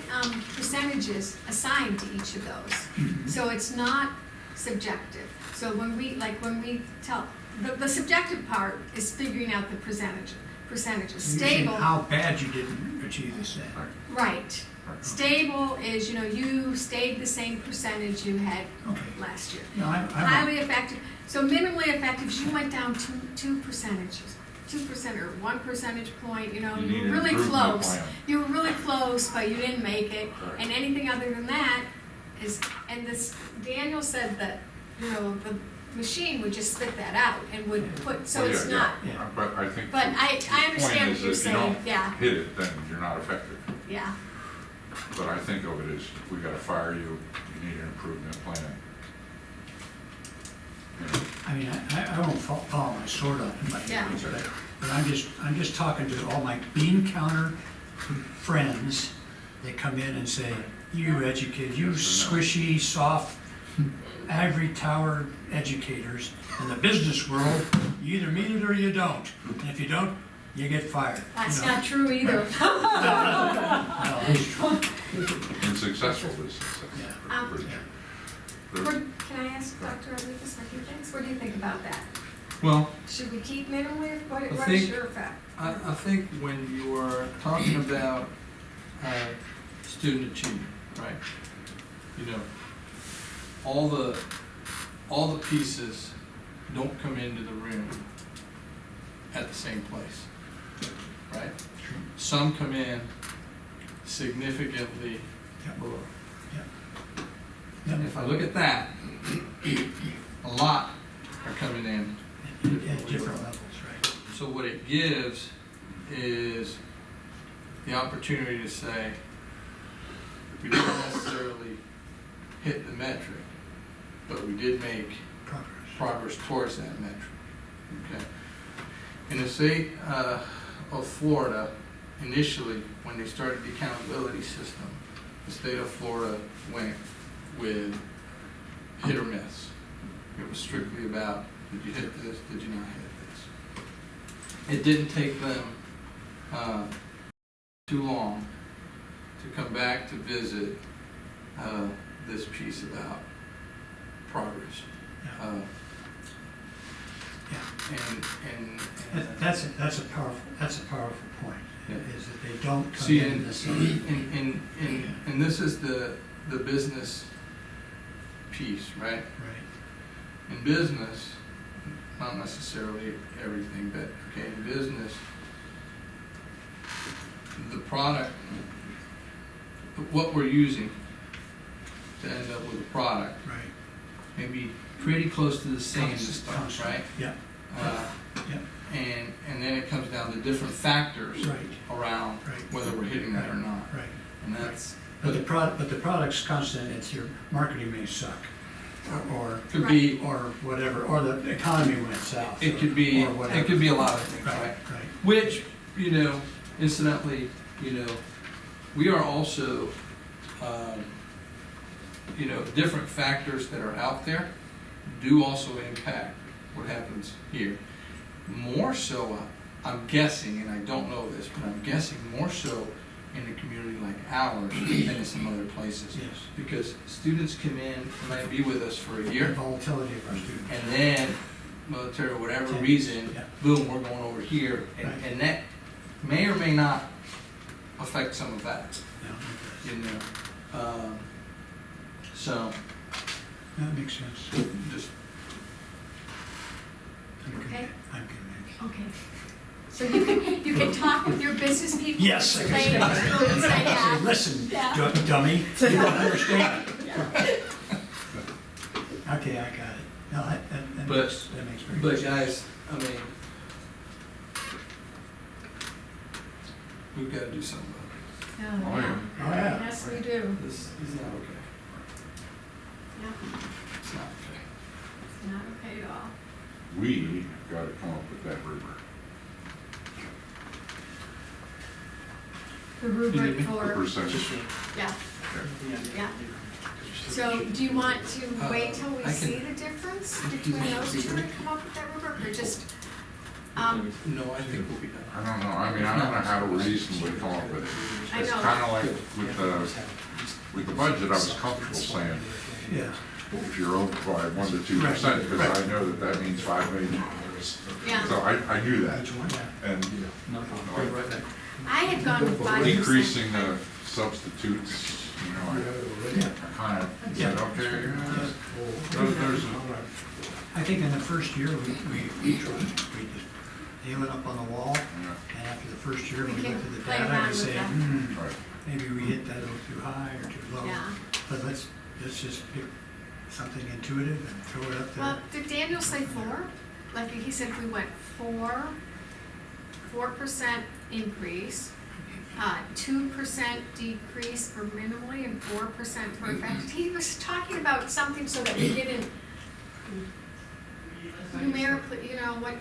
percentages assigned to each of those. Mm-hmm. So it's not subjective. So when we tell, the subjective part is figuring out the percentages. You're saying Stable, how bad you didn't achieve this thing. Right, right. right. Stable is, you stayed the same percentage you had Okay. last year. No, I'm, Highly effective, so minimally effective, you went down two percentages, 2% or 1 percentage point, You you need were an really improvement close. plan. You were really close, but you didn't make it, Correct. and anything other than that is, and this, Daniel said that, the machine would just spit that out and would put, so Well, it's yeah, not, Yeah. But I think. but I his point understand what is you're if you saying, don't yeah, hit it, then you're not effective. yeah. But I think of it as, if we gotta fire you, you need an improvement plan. You know, I mean, I won't follow my sword on it, by any Yeah. means, but I'm just talking to all my bean counter friends. They come in and say, you educated, you squishy, soft, ivory tower educators in the business world, you either mean it or you don't. And if you don't, you get fired. That's You know? not true either. No, it's true. In successful business, Yeah. that's pretty Yeah. true. Can I ask Dr. Rodriguez what he thinks? What do you think about that? Well, Should we keep minimally, what is think- your effect? I think when you're talking about student achievement, right? All the pieces don't come into the room at the same place, right? Some come in significantly Yep. below. Yep. And if I look at that, a lot are coming in. At different levels, right? So what it gives is the opportunity to say, we didn't necessarily hit the metric, but we did make Progress. progress towards that metric. Okay. In the state of Florida, initially, when they started the accountability system, the state of Florida went with hit or miss. It was strictly about, did you hit this, did you not hit this? It didn't take them too long to come back to visit this piece about progress. Yeah. Uh, Yeah. and That's a powerful point, Yeah. is that they don't come see, in the same. and this is the business piece, right? Right, In business, not necessarily everything, but okay, in business, the product, what we're using to end up with a product right. may be pretty close to the same to start, Constant. right? Yeah, Uh, yeah, and then it comes down to different factors right, around Right. whether we're hitting that or not. right. And that's, But the product's constant, it's your marketing may suck, or, could be, or whatever, or the economy went south. it could be, or whatever. it could be a lot of things, Right, right? right, Which, incidentally, we are also, different factors that are out there do also impact what happens here. More so, I'm guessing, and I don't know this, but I'm guessing more so in a community like ours than in some other places. yes. Because students come in, might be with us for a The year, volatility of our students. and then, military, whatever Yeah. reason, Yeah. boom, we're going over here. Right. And that may or may not affect some of that, Yeah, So, that makes sense. just, Okay. I'm convinced. Okay. So you can talk with your business people. Yes, I can explain say it to them and say, Say, yeah. listen, Yeah. dummy, you don't understand. Okay, I got it. No, that But- makes very good but sense. guys, I mean, we've gotta do something about Oh, yeah. Oh, yeah. Yes, we do. this. This is not okay. Yeah, It's not okay. it's not okay at all. We gotta come up with that rubric. the rubric the for, percentage. yeah, Yeah. yeah. So do you want to wait till we I can- see the difference between those two and come up with that rubric, or just, No, I think we'll be done. I don't know, I mean, I don't know how to reasonably come up with it. I It's know. kinda like with the budget, I was comfortable saying, Yeah, if you're over by 1 to 2%, because I know that that means 5 million. yeah, So I knew that, yeah. and I had gone with 5%. decreasing the substitutes, you know, I kind of said, okay, there's a, I think in the first year, we tried, we just nail it up on the wall, yeah, and after the first year, we We can looked at the play data around and with say, that. right. maybe we hit that a little too high or too low. Yeah. But let's just pick something intuitive and throw it up Well, there. did Daniel say 4? Like he said, if we went 4% increase, 2% decrease for minimally and 4% for effective. He was talking about something so that we didn't numerically, you know, what,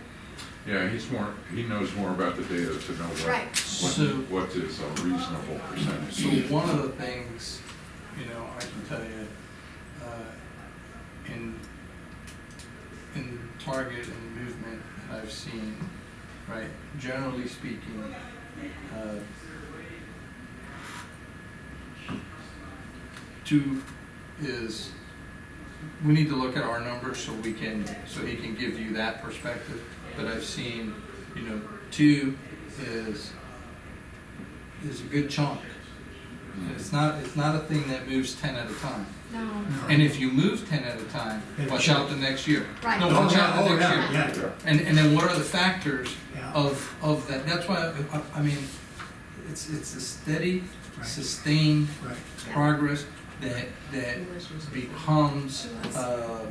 Yeah, he knows more about the data to know right, what is a reasonable percentage. So one of the things, you know, I can tell you, in Target and movement that I've seen, right, generally speaking, two is, we need to look at our numbers so he can give you that perspective. But I've seen, you know, 2 is a good chunk. And it's not a thing that moves 10 at a time. no, And if you move 10 at a time, watch out the next year. Right. No, watch out the next year. Yeah, And then what are the factors yeah. of that? That's why, I mean, it's a steady, Right. sustained Right, progress that becomes, I'm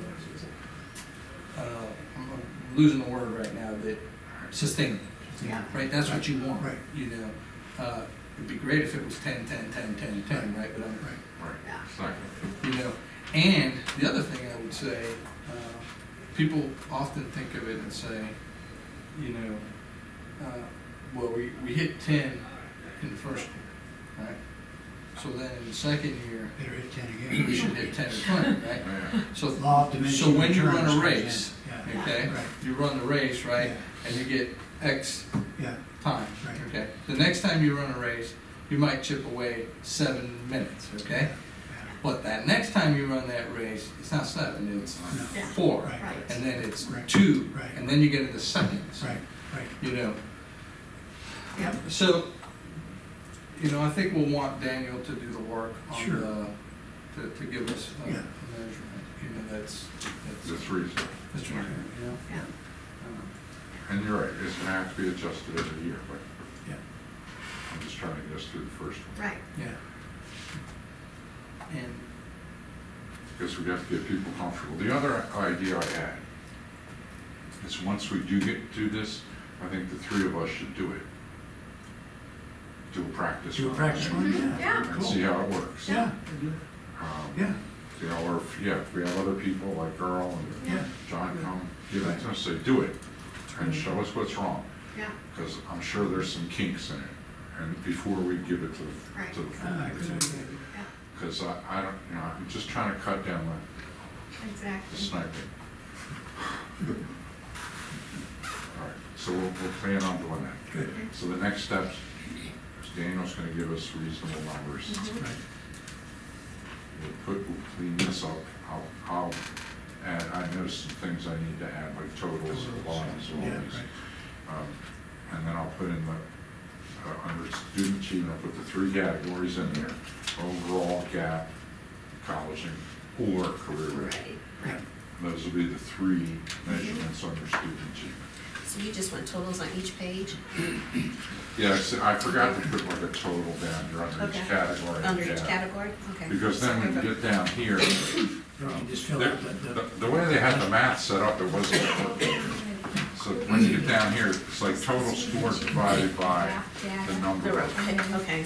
losing the word right now, that sustainable, yeah, right? That's what you want, Right. you know? It'd be great if it was 10, 10, 10, 10, 10, right? But I'm, right. Right, yeah. exactly. you know, and the other thing I would say, people often think of it and say, you know, well, we hit 10 in the first year, right? So then in the second year, Better hit 10 we again. should hit 10 or 20, right? Yeah. So, Law of diminishing so when you run returns a comes in. race, Yeah, okay, Right. you run the race, right? Yeah. And you get X Yeah, time, Right. okay? The next time you run a race, you might chip away 7 minutes, okay? But that next time you run that race, it's not 7, it's No. Yeah. 4. Right. Right. And then it's Right. 2, Right. and then you get into seconds, right, right. you know? Yeah. So, you know, I think we'll want Daniel to do the work on Sure. to give us a Yeah. measurement, you know, that's That's reasonable. right, you know? Yeah. And you're right, it's gonna have to be adjusted every year, but Yeah, I'm just trying to get us through the first one. Right, yeah. And, Because we have to get people comfortable. The other idea I had is once we do do this, I think the 3 of us should do it. Do a practice Do a run. practice one, Mhm, yeah. And see how it works. Yeah, Um, You know, or if we have other people like Earl and yeah, John come, give it to us, say, do it, and show us what's wrong. yeah, Because I'm sure there's some kinks in it, and before we give it to Right. the full Ah, good board. idea. yeah, Because I don't, you know, I'm just trying to cut down the exactly. sniping. All right, so we'll plan on doing that. Good, So the next steps, is Daniel's gonna give us reasonable numbers. Mhm. right. We'll clean this up, I'll add, I know some things I need to add, like totals and volumes and all Yeah, these. right. And then I'll put in the, under student achievement, I'll put the 3 categories in there: overall, gap, college, and or career ready. Right, Those will be the 3 measurements under student achievement. So you just want totals on each page? Yeah, I forgot to put like a total down here under each Okay. category. Under each Yeah. category? Okay. Because then when you get down here, You can just fill out the way they had the math set up, it wasn't working. So when you get down here, it's like total score divided by the number of Okay.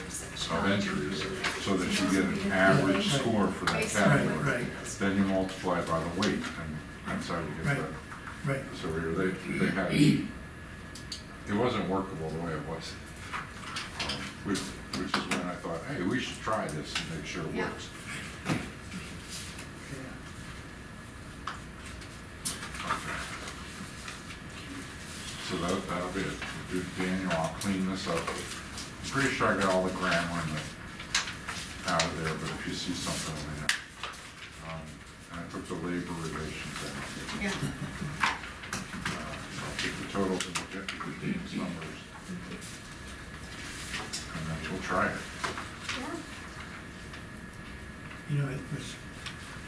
entries, so that you get an average score for that Right, category. right, Then you multiply by the weight, and that's how you get Right. that. right. So they had, it wasn't workable the way it was. which is when I thought, hey, we should try this and make sure it Yeah. works. So that'll be it. Do Daniel, I'll clean this up. I'm pretty sure I got all the grammar in out of there, but if you see something in there. And I took the labor relations out. Yeah. I'll take the totals and we'll get to the Dean's numbers. And then we'll try it. Yeah. You know,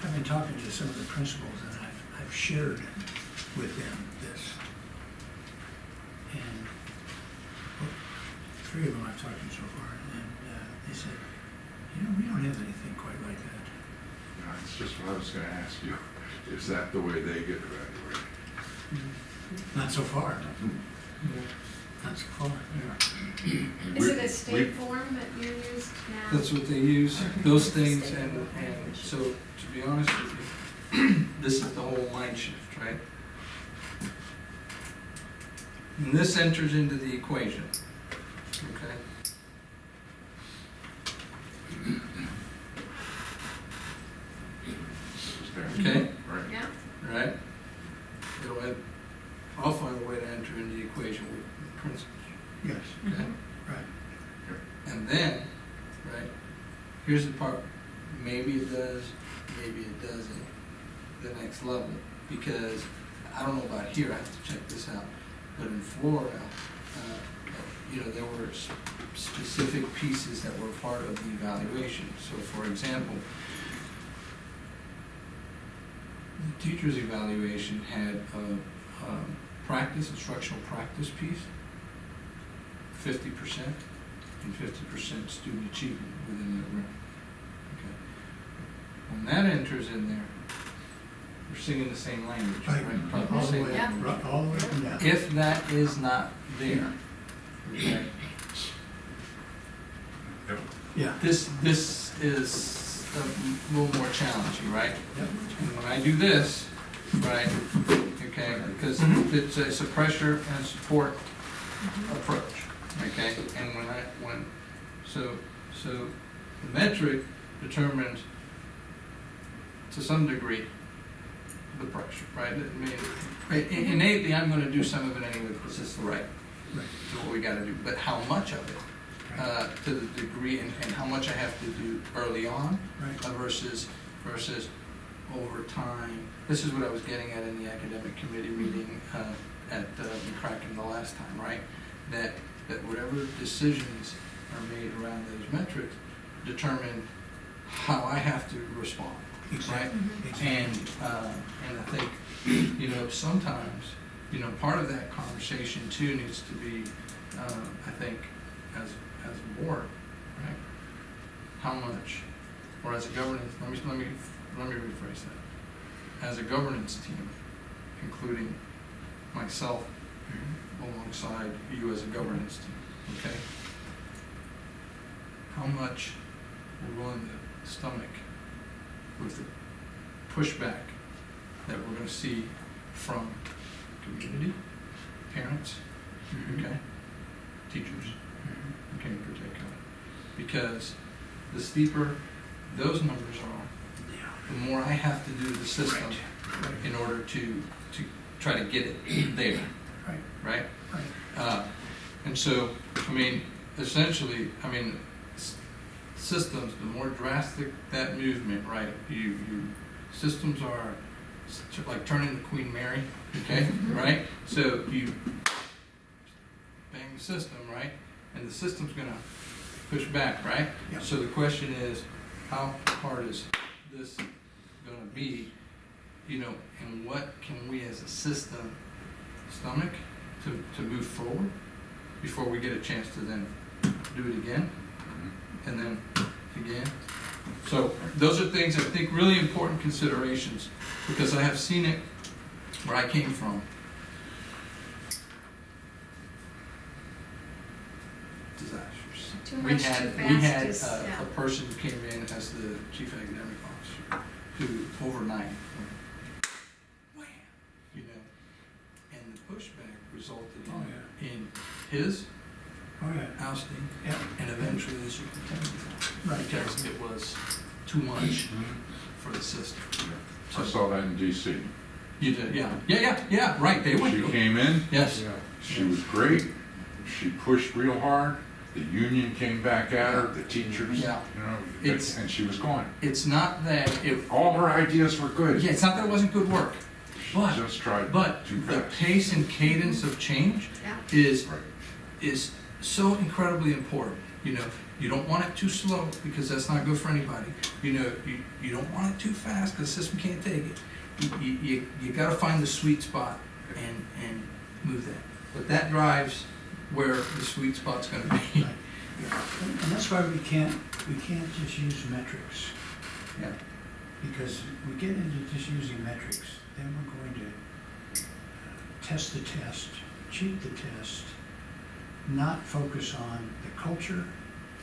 I've been talking to some of the principals, and I've shared with them this. And well, 3 of them I've talked to so far, and they said, you know, we don't have anything quite like that. You know, it's just what I was gonna ask you. Is that the way they get evaluated? Not so far. Not so far. Yeah. Is it a state form that you use now? That's what they use, those things, and so, to be honest with you, this is the whole mind shift, right? And this enters into the equation, okay? Okay. Right. Yeah, Right? I'll find a way to enter into the equation with the principles, Yes, okay? right. And then, right, here's the part, maybe it does, maybe it doesn't, the next level, because I don't know about here, I have to check this out, but in Florida, you know, there were specific pieces that were part of the evaluation. So for example, the teacher's evaluation had a instructional practice piece, 50%, and 50% student achievement within that realm. Okay. When that enters in there, we're singing the same language, right? Probably All the the same way, language. all the way up and down. If that is not there, okay, Yep. Yeah. this is a little more challenging, right? Yep. And when I do this, right, okay, because it's a pressure and support approach, okay? And so the metric determines to some degree the pressure, right? I mean, innately, I'm gonna do some of it anyway because it's the right, Right. it's what we gotta do, but how much of it? To the degree and how much I have to do early on Right. versus over time. This is what I was getting at in the academic committee meeting at McCracken the last time, right? That whatever decisions are made around those metrics determine how I have to respond, right? Exactly. And I think, you know, sometimes, you know, part of that conversation too needs to be, I think, as a board, right? How much, or as a governance, let me rephrase that. As a governance team, including myself alongside you as a governance team, okay? How much we're willing to stomach with the pushback that we're gonna see from community, parents, okay, teachers, okay, in particular. Because the steeper those numbers are, the more I have to do the system in order to try to get it there, Right. right? Right. And so, I mean, essentially, systems, the more drastic that movement, right? Systems are like turning the Queen Mary, okay, right? So you bang the system, right? And the system's gonna push back, right? Yeah. So the question is, how hard is this gonna be, you know, and what can we as a system stomach to move forward before we get a chance to then do it again, and then again. So those are things I think really important considerations, because I have seen it where I came from. Disasters. too much, too fast. We had is- yeah. a person who came in as the chief academic officer who overnight went, wham, you know, and the pushback resulted Oh, in his Oh, yeah. ousting, Yeah. and eventually the superintendent. Right. Because it was too much for the system. I saw that in DC. You did, yeah, right, they would She do it. came in, Yes, she was great, she pushed real hard, the union came back at her, the teachers, you Yeah. know, It's- and she was gone. it's not that it, All her ideas were good. yeah, it's not that it wasn't good work, She but, just tried but too the fast. pace and cadence of change Yeah. is, Right. is so incredibly important. You know, you don't want it too slow because that's not good for anybody. You know, you don't want it too fast because the system can't take it. You gotta find the sweet spot and move that. But that drives where the sweet spot's gonna be. Right. And that's why we can't just use metrics. Yeah. Because we get into just using metrics, then we're going to test the test, cheat the test, not focus on the culture,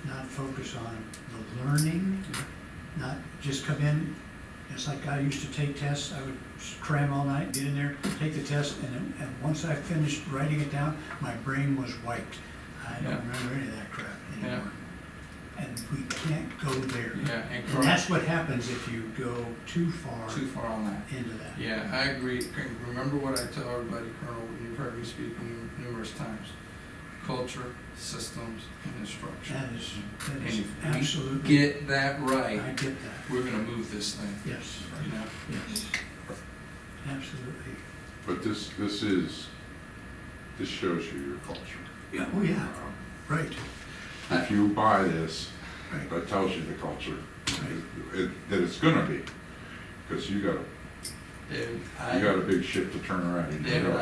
not focus on the learning, not just come in. It's like I used to take tests, I would cram all night, get in there, take the test, and once I finished writing it down, my brain was wiped. I don't Yeah. remember any of that crap Yeah. anymore. And we can't go there. Yeah, and And that's what happens if you go too far Too far on that. into that. Yeah, I agree. Remember what I tell everybody, Colonel, and you've heard me speak numerous times. Culture, systems, and instruction. That is And if we absolutely, get that I right, get that. we're gonna move this thing, Yes, you know? yes. Absolutely. But this shows you your culture. Yeah, oh, yeah, right, If you buy this, right. that tells you the culture, Right. that it's gonna be, because you got David, a big ship to turn around. You David, know.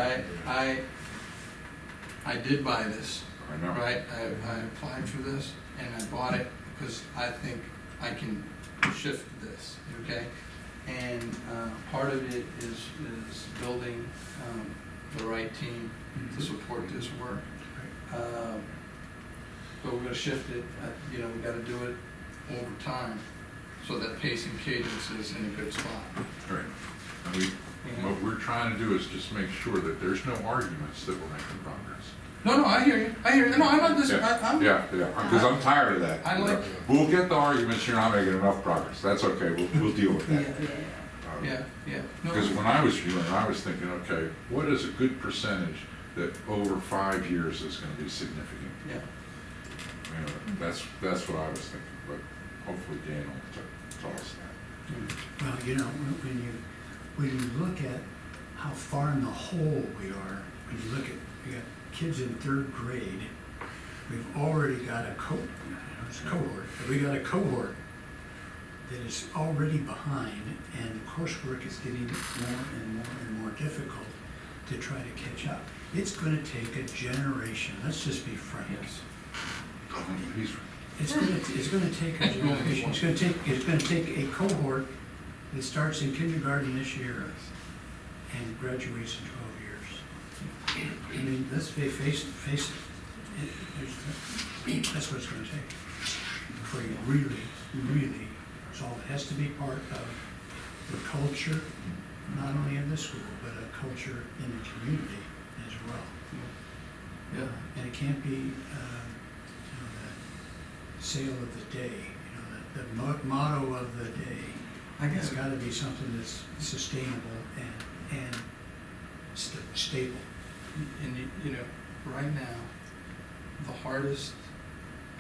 I did buy this, I know. right? I applied for this and I bought it because I think I can shift this, okay? And, part of it is building, the right team to support this work. But we're gonna shift it, you know, we gotta do it over time, so that pace and cadence is in a good spot. Right. And what we're trying to do is just make sure that there's no arguments that we're making progress. No, I hear you, No, I'm not this, I'm. Yeah, because I'm tired of that. I like- We'll get the arguments, you're not making enough progress, that's okay, we'll deal with that. Yeah. No, Because when I was viewing, I was thinking, okay, what is a good percentage that over 5 years is gonna be significant? Yeah, You know, that's what I was thinking, but hopefully Dan will tell us that. Well, you know, when you look at how far in the hole we are, when you look at, we got kids in 3rd grade, we've already got a cohort, but we got a cohort that is already behind, and the coursework is getting more and more and more difficult to try to catch up. It's gonna take a generation, let's just be frank. yes. He's It's gonna take a generation, it's gonna take a cohort that starts in kindergarten this year and graduates in 12 years. I mean, let's face it, that's what it's gonna take. Before you really solve it. It has to be part of the culture, not only in this school, but a culture in the community as well. Yeah. And it can't be, you know, the sale of the day, you know, the motto of the day. I It's guess, gotta be something that's sustainable and stable. and you know, right now, the hardest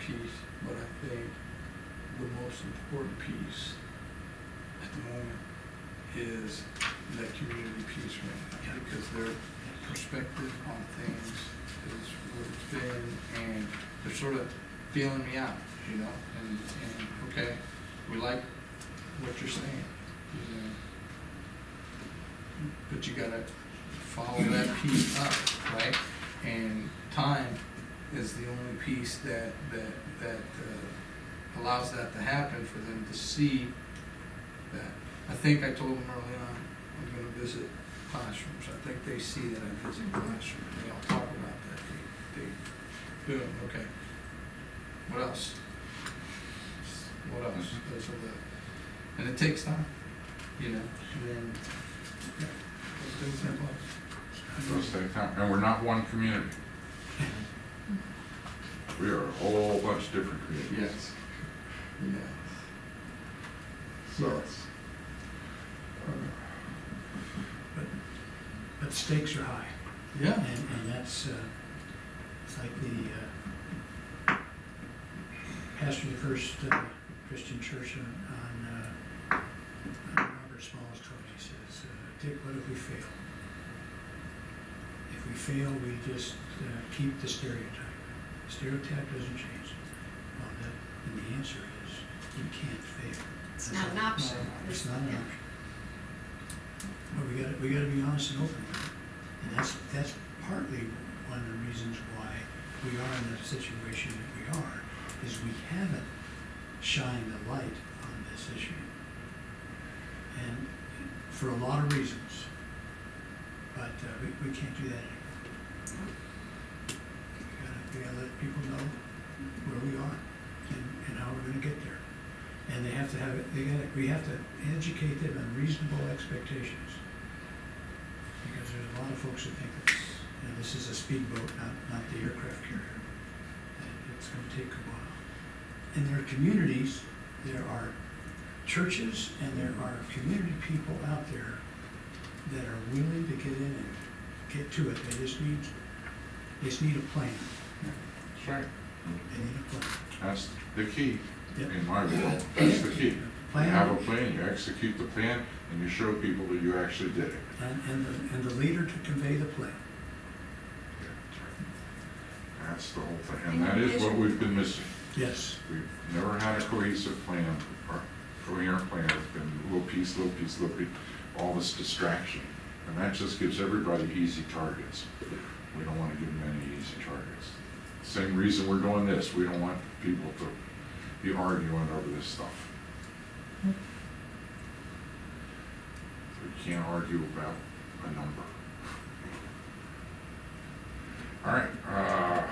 piece, but I think the most important piece at the moment is that community piece right now, because their perspective on things is what it's been, and they're sort of feeling me out, you know, and okay, we like what you're saying, you know, but you gotta follow that piece up, right? And time is the only piece that allows that to happen, for them to see that. I think I told them early on, I'm gonna visit classrooms. I think they see that I visit classrooms. They all talk about that. They boom, okay. What else? What else? Those are the, and it takes time, you know, and then, yeah, those things in place. Those take time, and we're not one community. We are a whole bunch of different communities. Yes. Yes. So, But stakes are high. Yeah. And that's, it's like the pastor of the First Christian Church on Robert Smalls told me, he says, Dick, what if we fail? If we fail, we just keep the stereotype. The stereotype doesn't change. Well, and the answer is, you can't fail. It's not an option. It's not an Yeah. option. But we gotta be honest and open. And that's partly one of the reasons why we are in the situation that we are, is we haven't shined the light on this issue. And for a lot of reasons. But we can't do that anymore. We gotta let people know where we are and how we're gonna get there. And they have to have, we have to educate them on reasonable expectations. Because there's a lot of folks that think that, this is a speedboat, not the aircraft carrier. And it's gonna take a while. In their communities, there are churches and there are community people out there that are willing to get in and get to it. They just need a plan. that's right. They need a plan. That's the key Yep. in my world. That's the key. You Plan. have a plan, you execute the plan, and you show people that you actually did it. And the leader to convey the plan. That's the whole thing, and that is what we've been missing. Yes. We've never had a cohesive plan, or coherent plan. It's been little piece, all this distraction. And that just gives everybody easy targets. We don't want to give them any easy targets. Same reason we're doing this. We don't want people to be arguing over this stuff. We can't argue about a number. All right,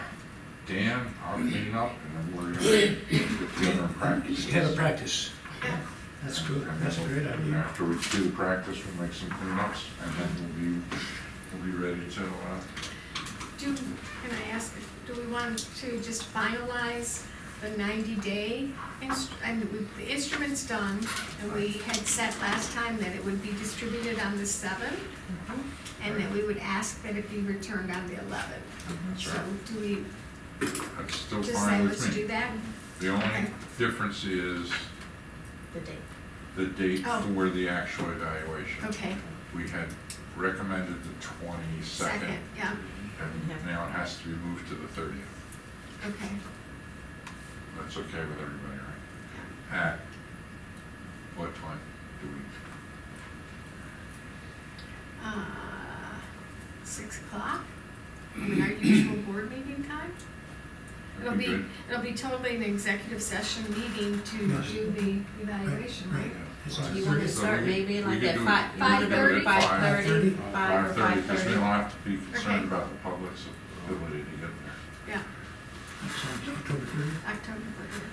Dan, I'll clean up and then we're gonna get together and practice. Have a practice. That's good. And That's a then great we'll- idea. After we do the practice, we'll make some cleanups and then we'll be ready to, Can I ask, do we want to just finalize the 90-day, the instrument's done, and we had said last time that it would be distributed on the 7th, and that we would ask that it be returned on the 11th. That's So right. do we that's still just say, fine let's with do me. that? The only Okay. difference is The date. the date Oh. for the actual evaluation. Okay, We had recommended the 22nd, second, yeah, and now it has to be moved to the 30th. okay. That's okay with everybody, right? At what time do we? 6 o'clock, I mean, our usual board meeting time? That'd be good. It'll be totally an executive session meeting to Yes. do the evaluation, right? It's You want to So start we maybe could like do at it- 5? we could do it at 5:30, 5 or 5:30, because we don't 5:30. have to be concerned Okay. about the public's ability to get there. Yeah, October 30th. October 30th.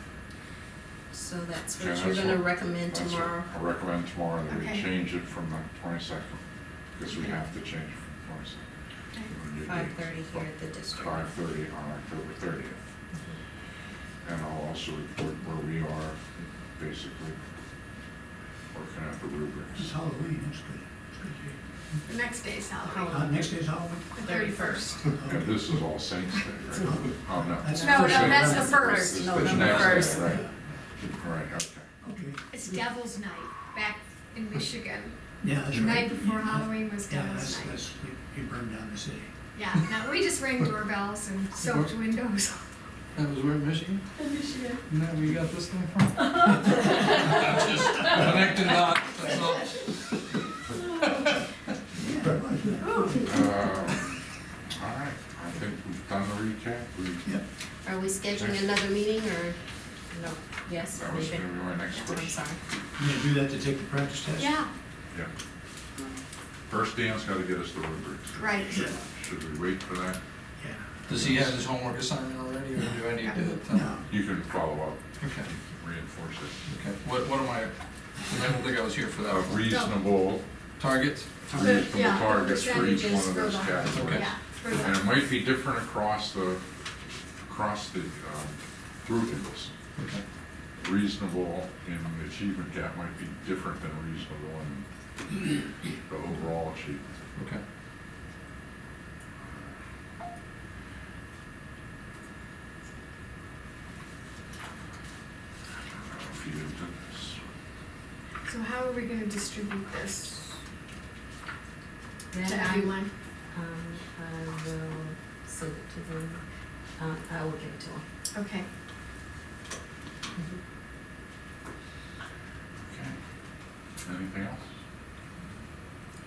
So that's Yeah, what you're that's gonna what- recommend That's what tomorrow? I'll recommend tomorrow that we Okay. change it from the 22nd, because we have to change it from 22nd. Okay. 5:30 here at the district. 5:30 on October 30th. And I'll also report where we are, basically, working out the It's rubrics. Halloween, that's good. It's good. The next day's Halloween, Next day's Halloween? the 31st. And this is All Saints Day, right? Oh, no. That's No, no, first that's the November. first. It's November the next day, 1st. Right, right, okay. Okay. It's Devil's Night, back in Michigan. Yeah, that's The right. night before Halloween was Yeah, Devil's Night. you burned down the city. Yeah, no, we just rang doorbells and soaked windows That was where in Michigan? in Michigan. Isn't that where you got this thing from? Just connecting dots, that's all. All right, I think we've done the recap. Yep. Are we scheduling another meeting or no? Yes, That was maybe. gonna be my next I'm question. sorry. You gonna do that to take the practice test? Yeah, Yeah. First, Dan's gotta get us the rubrics. right. Should we wait for that? Yeah. Does he have his homework assignment already, or do I need to tell him? No. You can follow up, Okay, reinforce it. okay. What am I don't think I was here for that. Of reasonable, Targets? reasonable Yeah, targets for each one percentages of for those the- categories. Yeah, for And it the, might be different across across the, through Ingalls. Okay. Reasonable in the achievement gap might be different than reasonable in the overall achievement. Okay. I don't know if you did this. So how are we gonna distribute this Then to I, everyone? I will send it to them, I will give it to them. Okay, Okay. Anything else?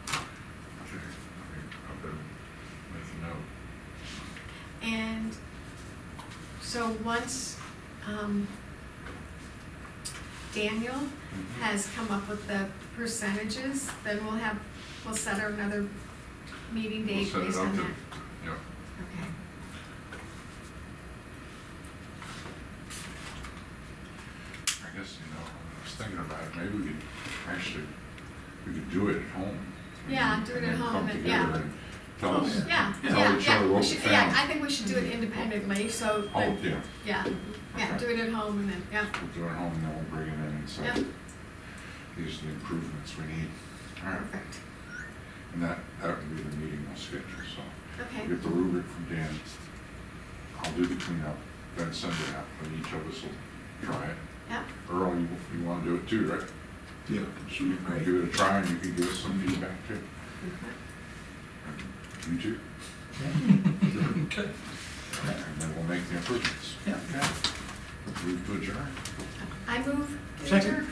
Okay, I better make a note. and so once, Daniel Mhm. has come up with the percentages, then we'll set another meeting We'll date set it based up on to, that. yeah. Okay. I guess, I was thinking about it, maybe we could do it at home. Yeah, do it at home, And and- then yeah. come together and tell us, Yeah, tell yeah, each yeah, other what we we should, yeah, found. I think we should do it independently, so, Oh, that- yeah, yeah, Okay. do it at home and then, yeah, we'll do it at home and then we'll bring it in and say, Yeah. these are the improvements we need. All right, perfect, and that would be the meeting we'll schedule, so. okay, Get the rubric from Dan. I'll do the cleanup, then send it out, and each of us will try it. yeah, Earl, you wanna do it too, right? Yeah. You can give it a try and you can give us some feedback too. And you too. Okay. And then we'll make the improvements. Yeah. Okay. Move to adjourn. I move to Second. adjourn.